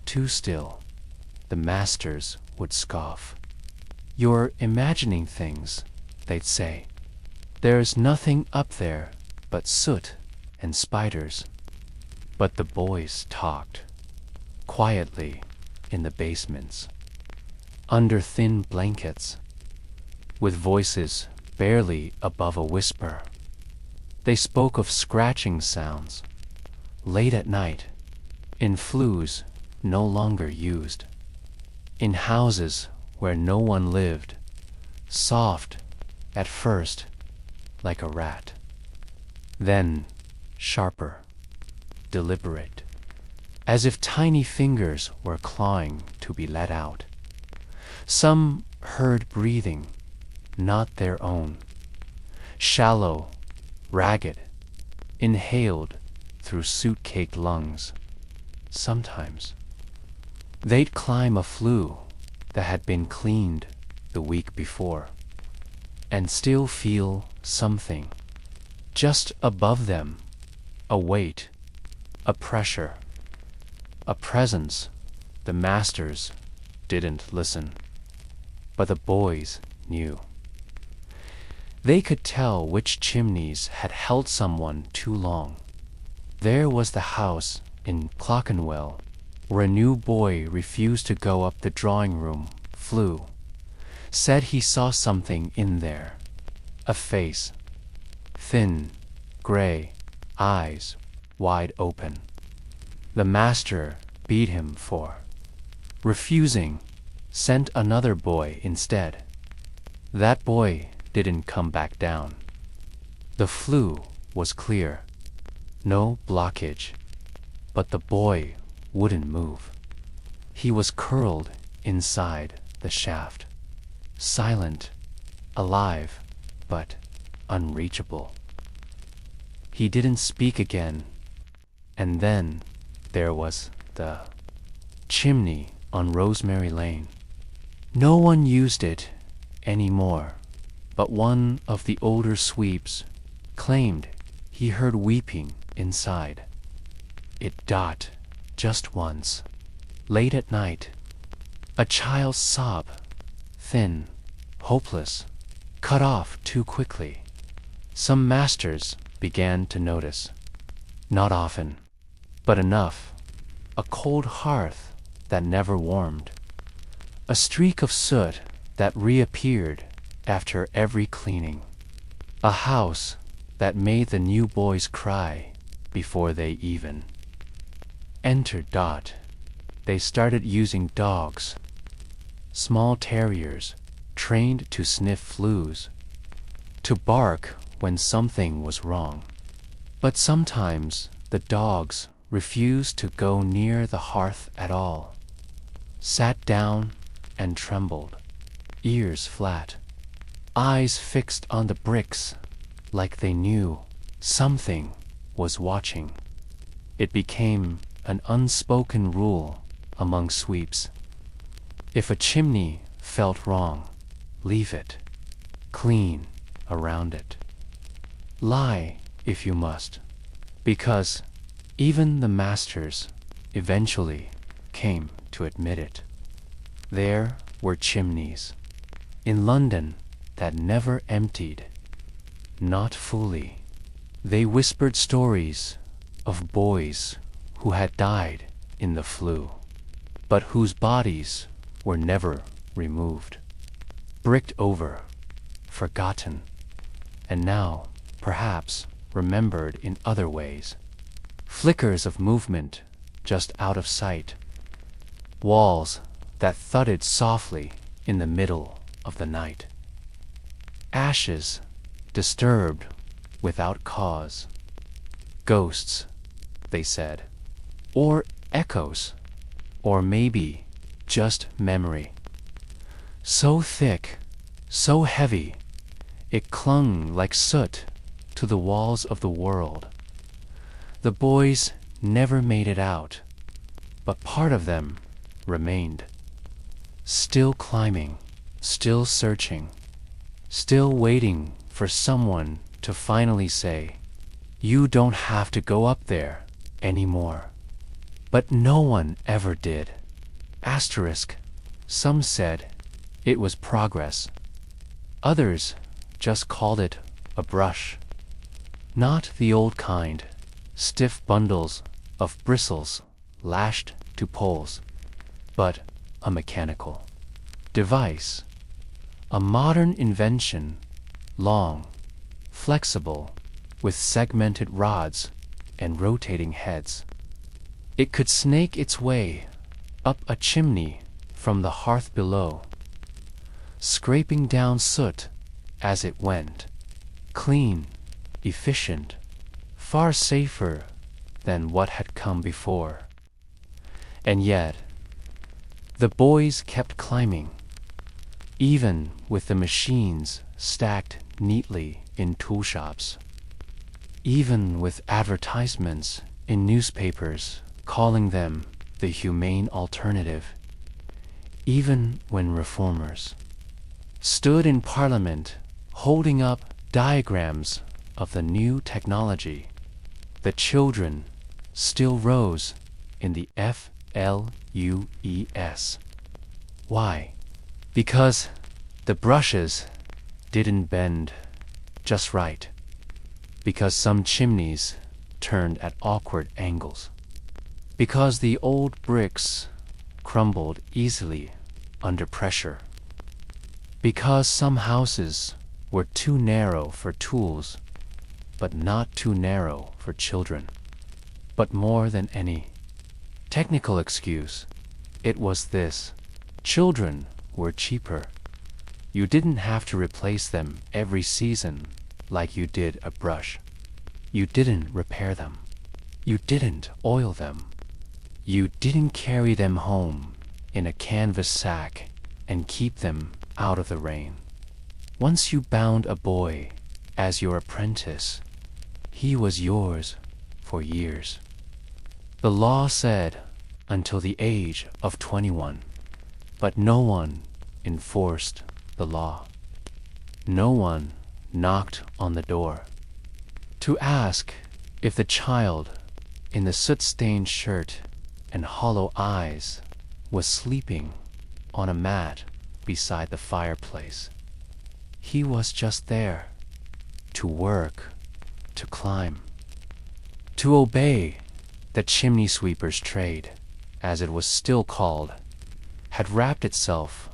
too still, the masters would scoff. "You're imagining things," they'd say. "There's nothing up there but soot and spiders." But the boys talked, quietly in the basements, under thin blankets, with voices barely above a whisper. They spoke of scratching sounds, late at night, in flues no longer used, in houses where no one lived, soft at first like a rat, then sharper, deliberate, as if tiny fingers were clawing to be let out. Some heard breathing, not their own, shallow, ragged, inhaled through soot-caked lungs. Sometimes they'd climb a flue that had been cleaned the week before, and still feel something just above them, a weight, a pressure, a presence. The masters didn't listen, but the boys knew. They could tell which chimneys had held someone too long. There was the house in Clockenwell where a new boy refused to go up the drawing-room flue, said he saw something in there, a face, thin, gray, eyes wide open. The master beat him for refusing, sent another boy instead. That boy didn't come back down. The flue was clear, no blockage, but the boy wouldn't move. He was curled inside the shaft, silent, alive, but unreachable. He didn't speak again And then there was the chimney on Rosemary Lane. No one used it anymore, but one of the older sweeps claimed he heard weeping inside. It dot just once, late at night, a child's sob, thin, hopeless, cut off too quickly. Some masters began to notice. Not often, but enough. A cold hearth that never warmed. A streak of soot that reappeared after every cleaning. A house that made the new boys cry before they even entered. Dot. They started using dogs, small terriers trained to sniff fleas, to bark when something was wrong. But sometimes the dogs refused to go near the hearth at all, sat down and trembled, ears flat, eyes fixed on the bricks like they knew something was watching. It became an unspoken rule among sweeps. If a chimney felt wrong, leave it, clean around it. Lie if you must, because even the masters eventually came to admit it. There were chimneys in London that never emptied, not fully. They whispered stories of boys who had died in the flu, but whose bodies were never removed, bricked over, forgotten, and now perhaps remembered in other ways. Flickers of movement just out of sight. Walls that thudded softly in the middle of the night. Ashes disturbed without cause. Ghosts, they said, or echoes, or maybe just memory. So thick, so heavy, it clung like soot to the walls of the world. The boys never made it out, but part of them remained. Still climbing, still searching, still waiting for someone to finally say, "You don't have to go up there anymore." But no one ever did. Asterisk, some said it was progress. Others just called it a brush. Not the old kind, stiff bundles of bristles lashed to poles, but a mechanical device, a modern invention, long, flexible, with segmented rods and rotating heads. It could snake its way up a chimney from the hearth below, scraping down soot as it went, clean, efficient, far safer than what had come before. And yet, the boys kept climbing, even with the machines stacked neatly in tool shops, even with advertisements in newspapers calling them the humane alternative, even when reformers stood in Parliament holding up diagrams of the new technology. The children still rose in the FLUES. Why? Because the brushes didn't bend just right. Because some chimneys turned at awkward angles. Because the old bricks crumbled easily under pressure. Because some houses were too narrow for tools, but not too narrow for children. But more than any technical excuse, it was this: children were cheaper. You didn't have to replace them every season like you did a brush. You didn't repair them. You didn't oil them. You didn't carry them home in a canvas sack and keep them out of the rain. Once you bound a boy as your apprentice, he was yours for years. The law said until the age of 21, but no one enforced the law. No one knocked on the door to ask if the child in the soot-stained shirt and hollow eyes was sleeping on a mat beside the fireplace. He was just there to work, to climb, to obey the chimney sweeper's trade, as it was still called, had wrapped itself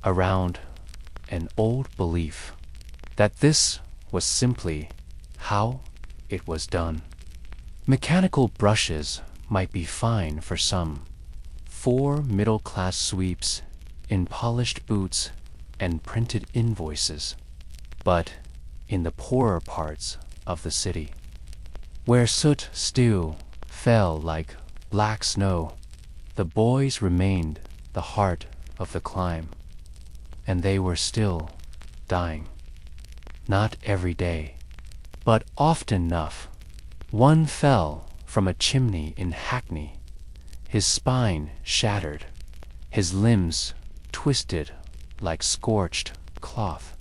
around an old belief that this was simply how it was done. Mechanical brushes might be fine for some. 4 middle-class sweeps in polished boots and printed invoices. But in the poorer parts of the city, where soot still fell like black snow, the boys remained the heart of the climb, and they were still dying. Not every day, but often enough. One fell from a chimney in Hackney, his spine shattered, his limbs twisted like scorched cloth.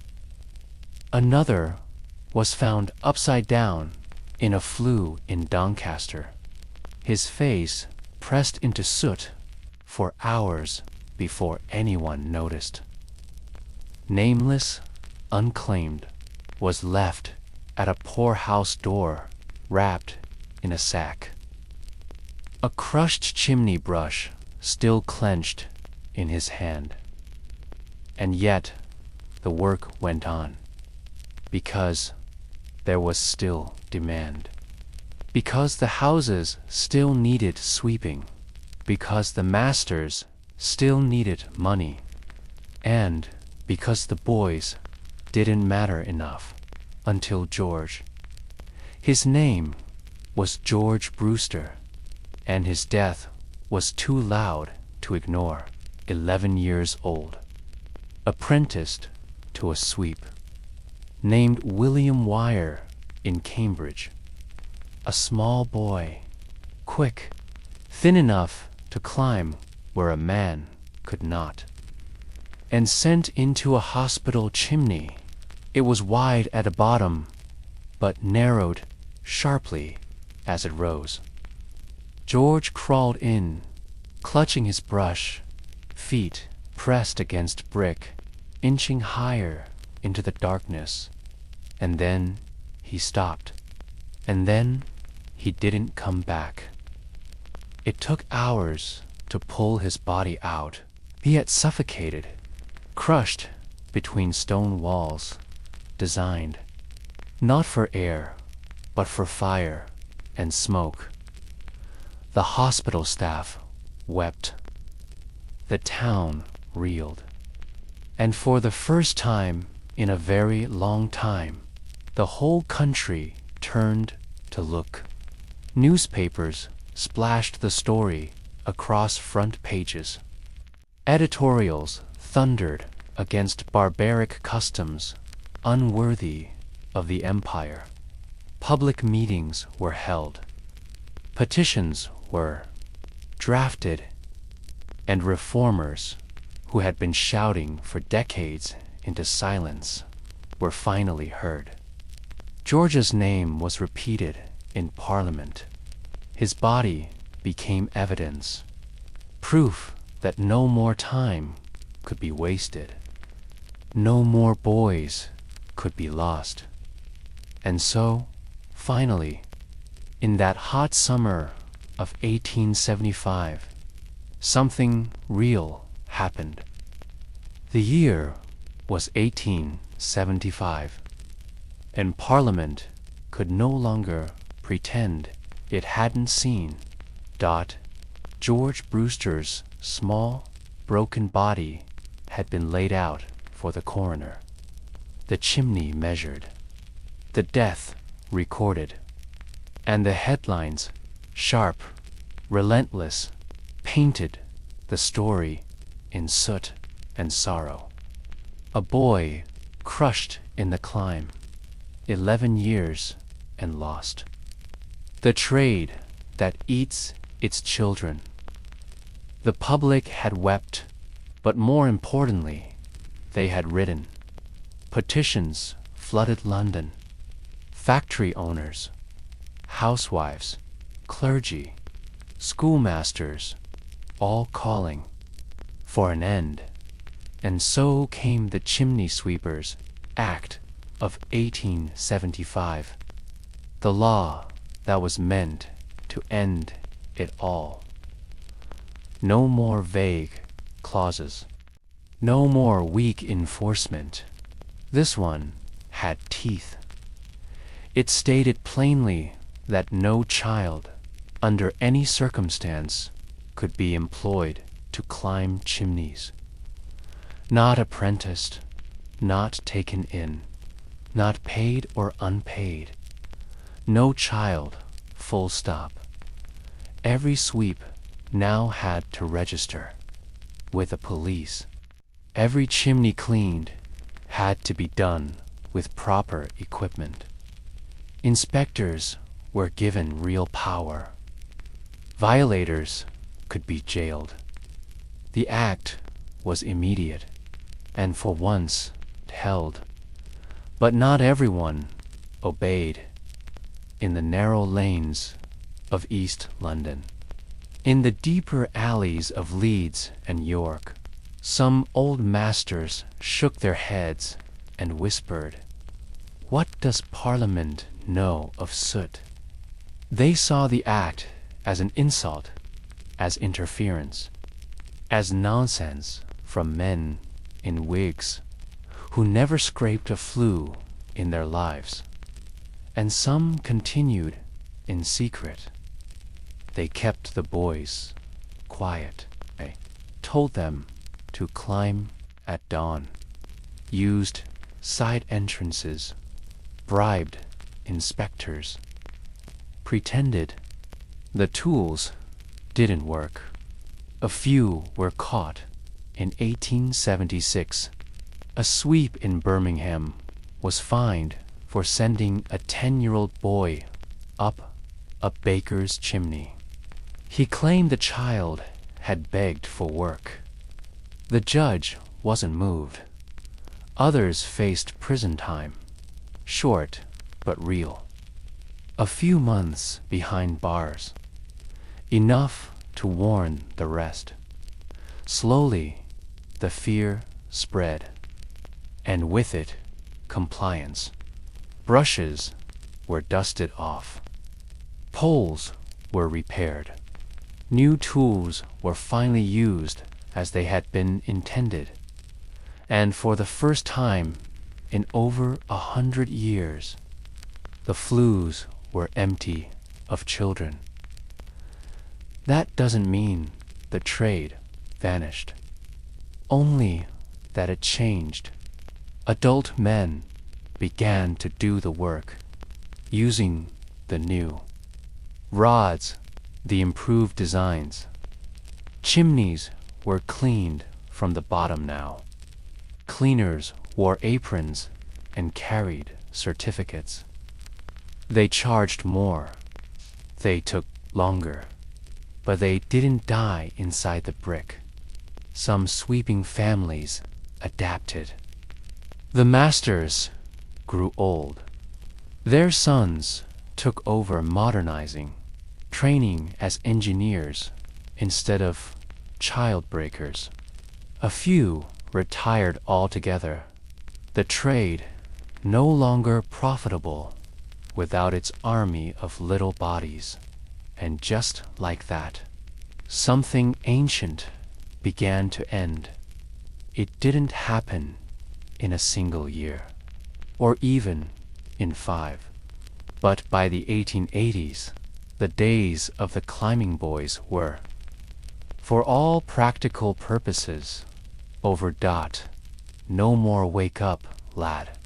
Another was found upside down in a flue in Doncaster, his face pressed into soot for hours before anyone noticed. Nameless, unclaimed, was left at a poorhouse door, wrapped in a sack. A crushed chimney brush still clenched in his hand. And yet the work went on, because there was still demand, because the houses still needed sweeping, because the masters still needed money, and because the boys didn't matter enough until George. His name was George Brewster, and his death was too loud to ignore. 11 years old, apprenticed to a sweep, named William Wire in Cambridge, a small boy, quick, thin enough to climb where a man could not, and sent into a hospital chimney. It was wide at the bottom, but narrowed sharply as it rose. George crawled in, clutching his brush, feet pressed against brick, inching higher into the darkness. And then he stopped. And then he didn't come back. It took hours to pull his body out. He had suffocated, crushed between stone walls, designed not for air, but for fire and smoke. The hospital staff wept. The town reeled. And for the first time in a very long time, the whole country turned to look. Newspapers splashed the story across front pages. Editorials thundered against barbaric customs unworthy of the empire. Public meetings were held. Petitions were drafted, and reformers who had been shouting for decades into silence were finally heard. George's name was repeated in Parliament. His body became evidence, proof that no more time could be wasted. No more boys could be lost. And so, finally, in that hot summer of 1875, something real happened. The year was 1875, and Parliament could no longer pretend it hadn't seen. George Brewster's small, broken body had been laid out for the coroner. The chimney measured, the death recorded, and the headlines, sharp, relentless, painted the story in soot and sorrow. A boy crushed in the climb, 11 years and lost. The trade that eats its children. The public had wept, but more importantly, they had written. Petitions flooded London. Factory owners, housewives, clergy, schoolmasters, all calling for an end. And so came the Chimney Sweepers Act of 1875, the law that was meant to end it all. No more vague clauses, no more weak enforcement. This one had teeth. It stated plainly that no child, under any circumstance, could be employed to climb chimneys. Not apprenticed, not taken in, not paid or unpaid. No child, full stop. Every sweep now had to register with the police. Every chimney cleaned had to be done with proper equipment. Inspectors were given real power. Violators could be jailed. The act was immediate and for once held, but not everyone obeyed. In the narrow lanes of East London, in the deeper alleys of Leeds and York, some old masters shook their heads and whispered, "What does Parliament know of soot?" They saw the act as an insult, as interference, as nonsense from men in wigs who never scraped a flue in their lives. And some continued in secret. They kept the boys quiet. They told them to climb at dawn, used side entrances, bribed inspectors, pretended the tools didn't work. A few were caught. In 1876, a sweep in Birmingham was fined for sending a 10-year-old boy up a baker's chimney. He claimed the child had begged for work. The judge wasn't moved. Others faced prison time, short but real. A few months behind bars, enough to warn the rest. Slowly, the fear spread, and with it, compliance. Brushes were dusted off. Poles were repaired. New tools were finally used as they had been intended. And for the first time in over 100 years, the flues were empty of children. That doesn't mean the trade vanished, only that it changed. Adult men began to do the work, using the new rods, the improved designs. Chimneys were cleaned from the bottom now. Cleaners wore aprons and carried certificates. They charged more. They took longer. But they didn't die inside the brick. Some sweeping families adapted. The masters grew old. Their sons took over modernizing, training as engineers instead of child breakers. A few retired altogether. The trade no longer profitable without its army of little bodies. And just like that, something ancient began to end. It didn't happen in a single year, or even in 5. But by the 1880s, the days of the climbing boys were, for all practical purposes, over. No more wake up, lad.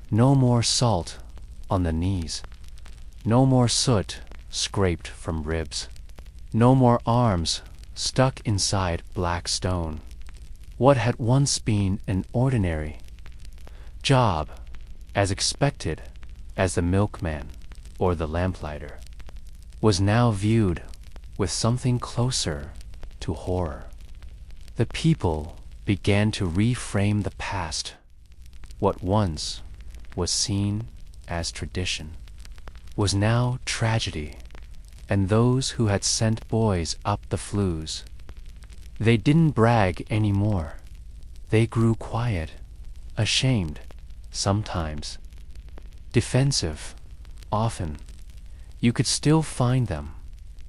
No more salt on the knees. No more soot scraped from ribs. No more arms stuck inside black stone. What had once been an ordinary job, as expected as the milkman or the lamplighter, was now viewed with something closer to horror. The people began to reframe the past. What once was seen as tradition was now tragedy, and those who had sent boys up the flues, they didn't brag anymore. They grew quiet, ashamed, sometimes, defensive, often. You could still find them,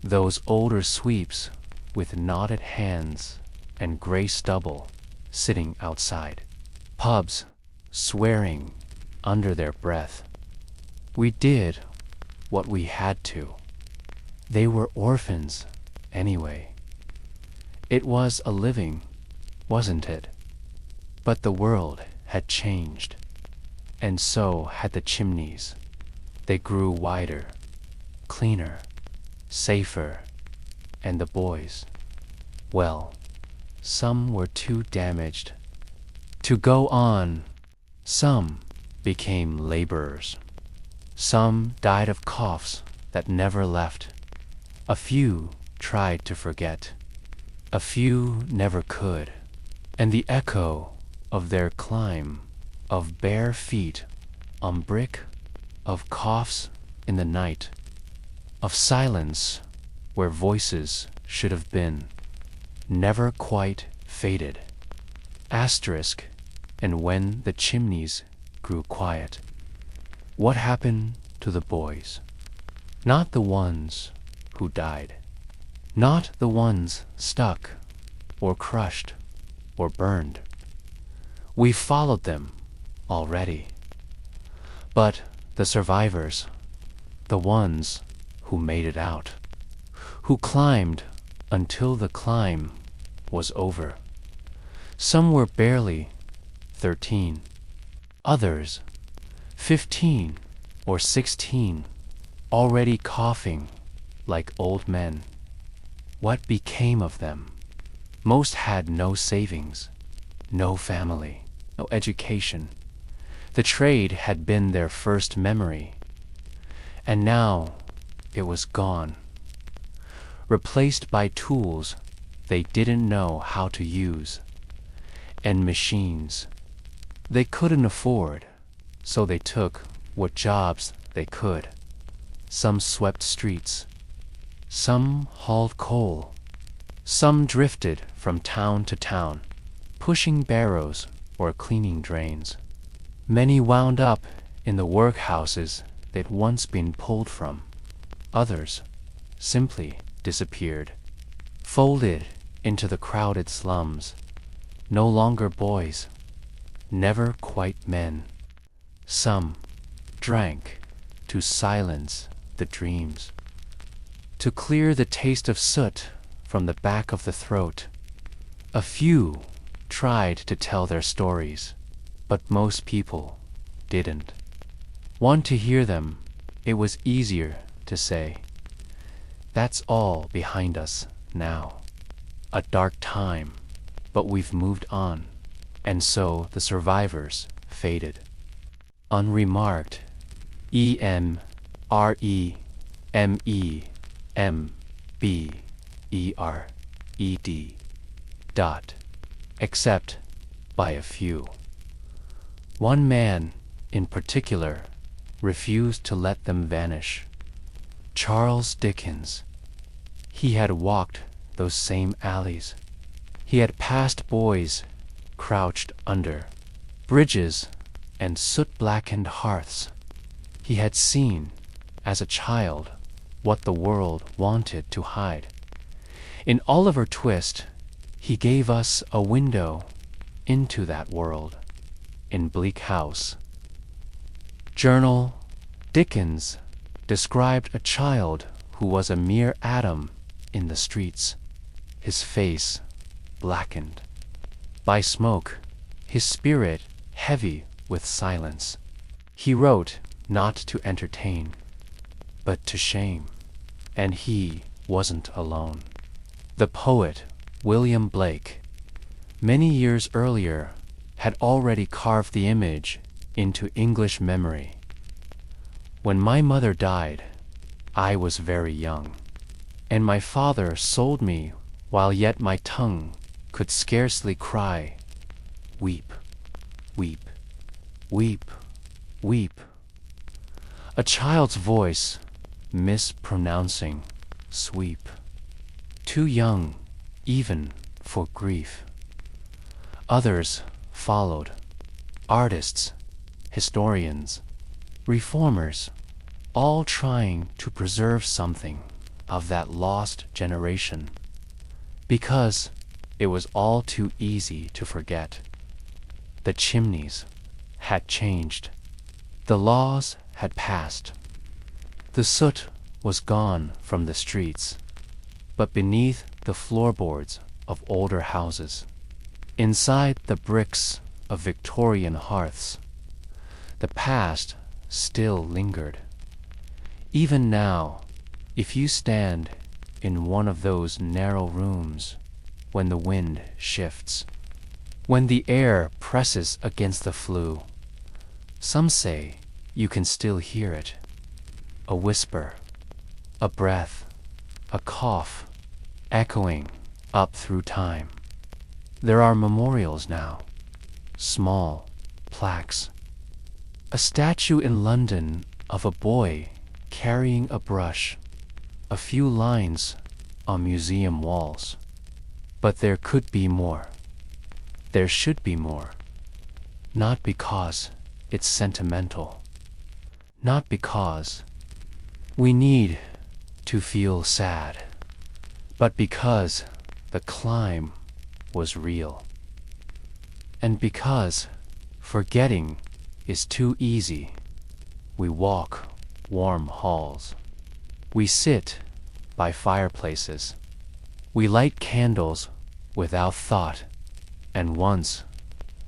those older sweeps with knotted hands and gray stubble sitting outside pubs, swearing under their breath. We did what we had to. They were orphans anyway. It was a living, wasn't it? But the world had changed, and so had the chimneys. They grew wider, cleaner, safer, and the boys, well, some were too damaged to go on. Some became laborers. Some died of coughs that never left. A few tried to forget. A few never could. And the echo of their climb, of bare feet on brick, of coughs in the night, of silence where voices should have been, never quite faded. Asterisk. And when the chimneys grew quiet, what happened to the boys? Not the ones who died, not the ones stuck or crushed or burned. We followed them already. But the survivors, the ones who made it out, who climbed until the climb was over. Some were barely 13. Others, 15 or 16, already coughing like old men. What became of them? Most had no savings, no family, no education. The trade had been their first memory, and now it was gone, replaced by tools they didn't know how to use, and machines they couldn't afford, so they took what jobs they could. Some swept streets, some hauled coal, some drifted from town to town, pushing barrows or cleaning drains. Many wound up in the workhouses they'd once been pulled from. Others simply disappeared, folded into the crowded slums, no longer boys, never quite men. Some drank to silence the dreams, to clear the taste of soot from the back of the throat. A few tried to tell their stories, but most people didn't want to hear them. It was easier to say, "That's all behind us now. A dark time, but we've moved on." And so the survivors faded, unremarked. EMREMEMBERED. Except by a few. One man, in particular, refused to let them vanish. Charles Dickens. He had walked those same alleys. He had passed boys crouched under bridges and soot-blackened hearths. He had seen, as a child, what the world wanted to hide. In Oliver Twist, he gave us a window into that world. In Bleak House Journal, Dickens described a child who was a mere atom in the streets, his face blackened by smoke, his spirit heavy with silence. He wrote not to entertain, but to shame, and he wasn't alone. The poet William Blake, many years earlier, had already carved the image into English memory. When my mother died, I was very young, And my father sold me while yet my tongue could scarcely cry, weep, weep, weep, weep. A child's voice mispronouncing sweep, too young even for grief. Others followed, artists, historians, reformers, all trying to preserve something of that lost generation, because it was all too easy to forget. The chimneys had changed. The laws had passed. The soot was gone from the streets, but beneath the floorboards of older houses, inside the bricks of Victorian hearths, the past still lingered. Even now, if you stand in one of those narrow rooms when the wind shifts, when the air presses against the flue, some say you can still hear it. A whisper, a breath, a cough, echoing up through time. There are memorials now, small plaques. A statue in London of a boy carrying a brush, a few lines on museum walls. But there could be more. There should be more. Not because it's sentimental. Not because we need to feel sad, but because the climb was real. And because forgetting is too easy, we walk warm halls. We sit by fireplaces. We light candles without thought. And once,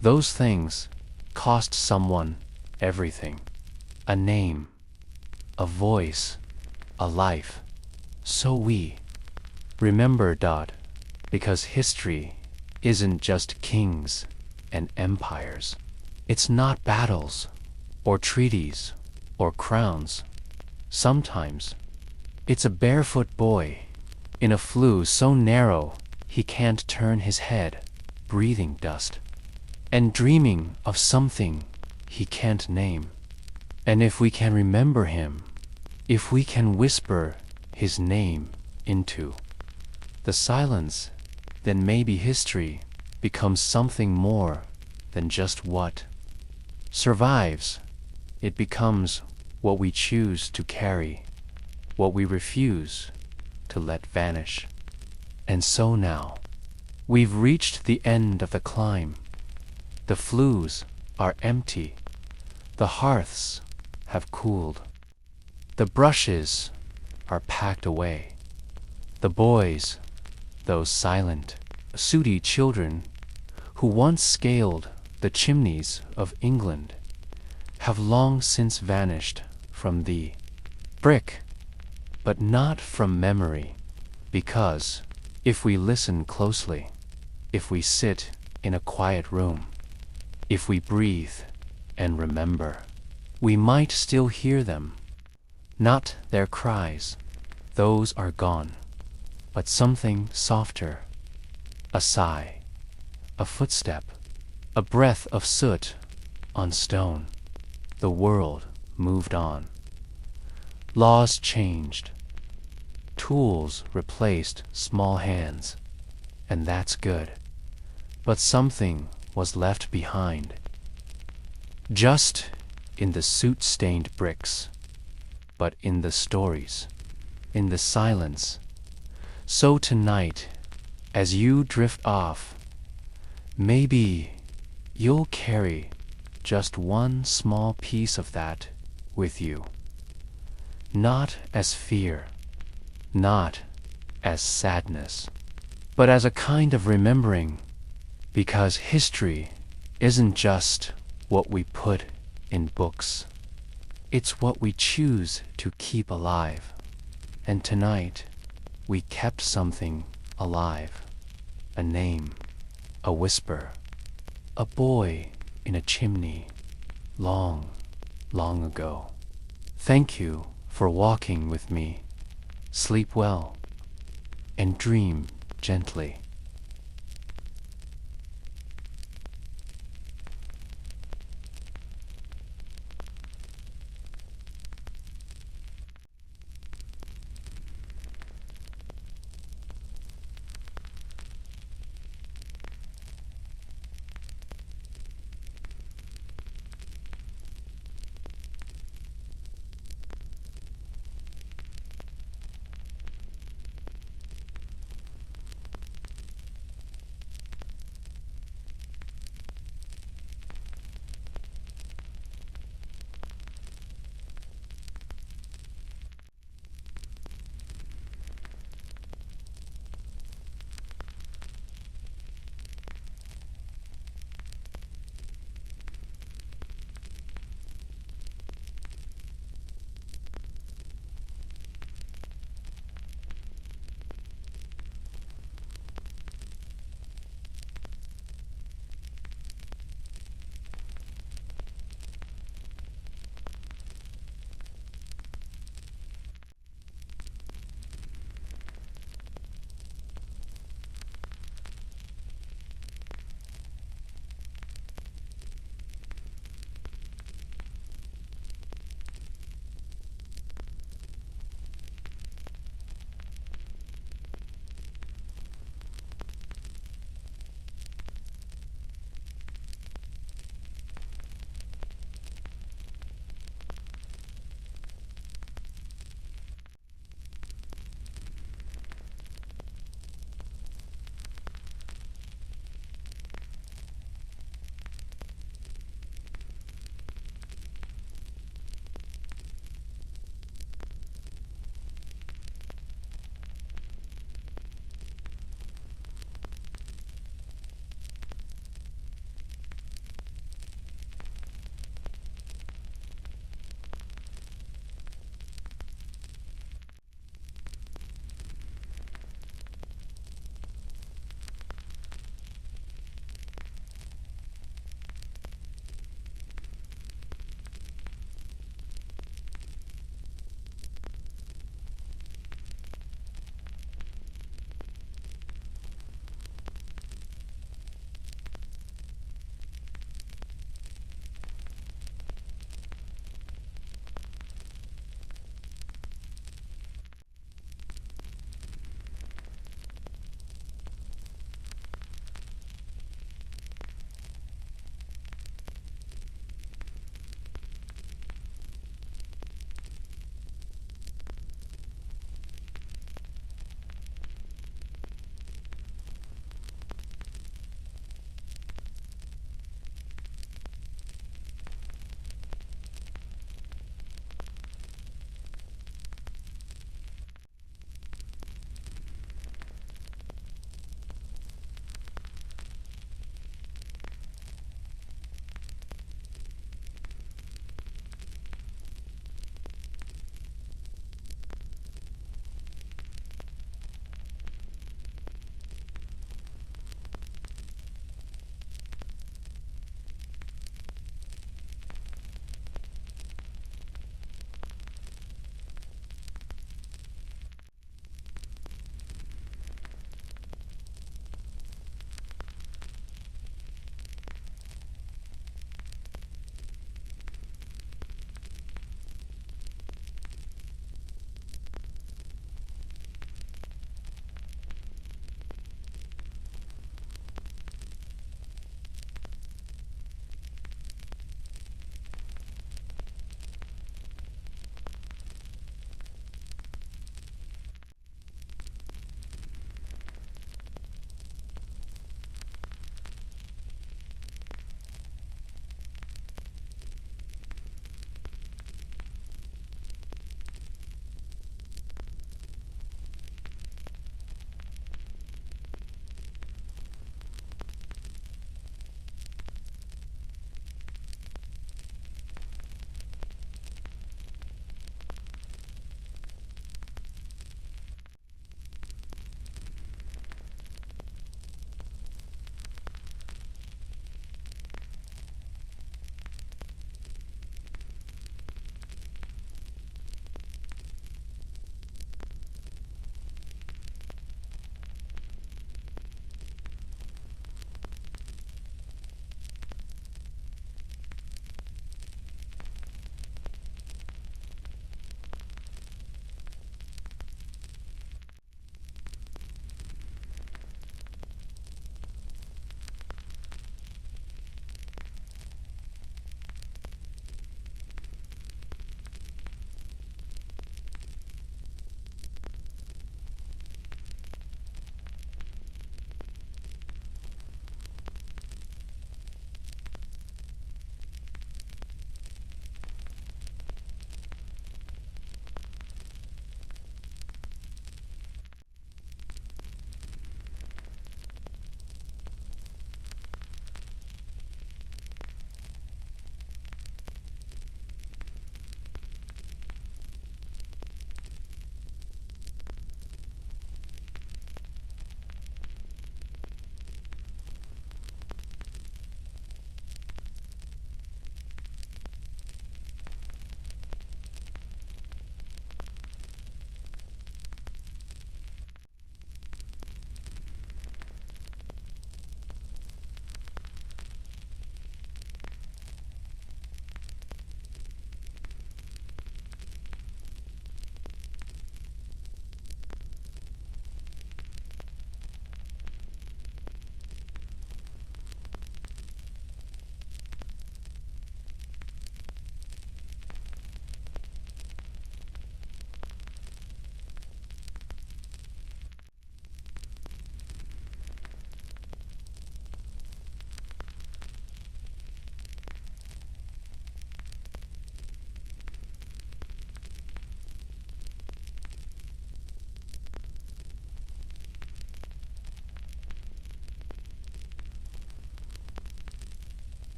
those things cost someone everything. A name, a voice, a life. So we remember, because history isn't just kings and empires. It's not battles or treaties or crowns. Sometimes it's a barefoot boy in a flue so narrow he can't turn his head, breathing dust, and dreaming of something he can't name. And if we can remember him, if we can whisper his name into the silence, then maybe history becomes something more than just what survives. It becomes what we choose to carry, what we refuse to let vanish. And so now, we've reached the end of the climb. The flues are empty. The hearths have cooled. The brushes are packed away. The boys, those silent, sooty children who once scaled the chimneys of England, have long since vanished from the brick, but not from memory, because if we listen closely, if we sit in a quiet room, if we breathe and remember, we might still hear them. Not their cries, those are gone, but something softer, a sigh, a footstep, a breath of soot on stone. The world moved on. Laws changed. Tools replaced small hands, and that's good. But something was left behind. Just in the soot-stained bricks, but in the stories, in the silence. So tonight, as you drift off, maybe you'll carry just one small piece of that with you. Not as fear, not as sadness, but as a kind of remembering, because history isn't just what we put in books. It's what we choose to keep alive. And tonight, we kept something alive. A name, a whisper, a boy in a chimney, long, long ago. Thank you for walking with me. Sleep well. and dream gently.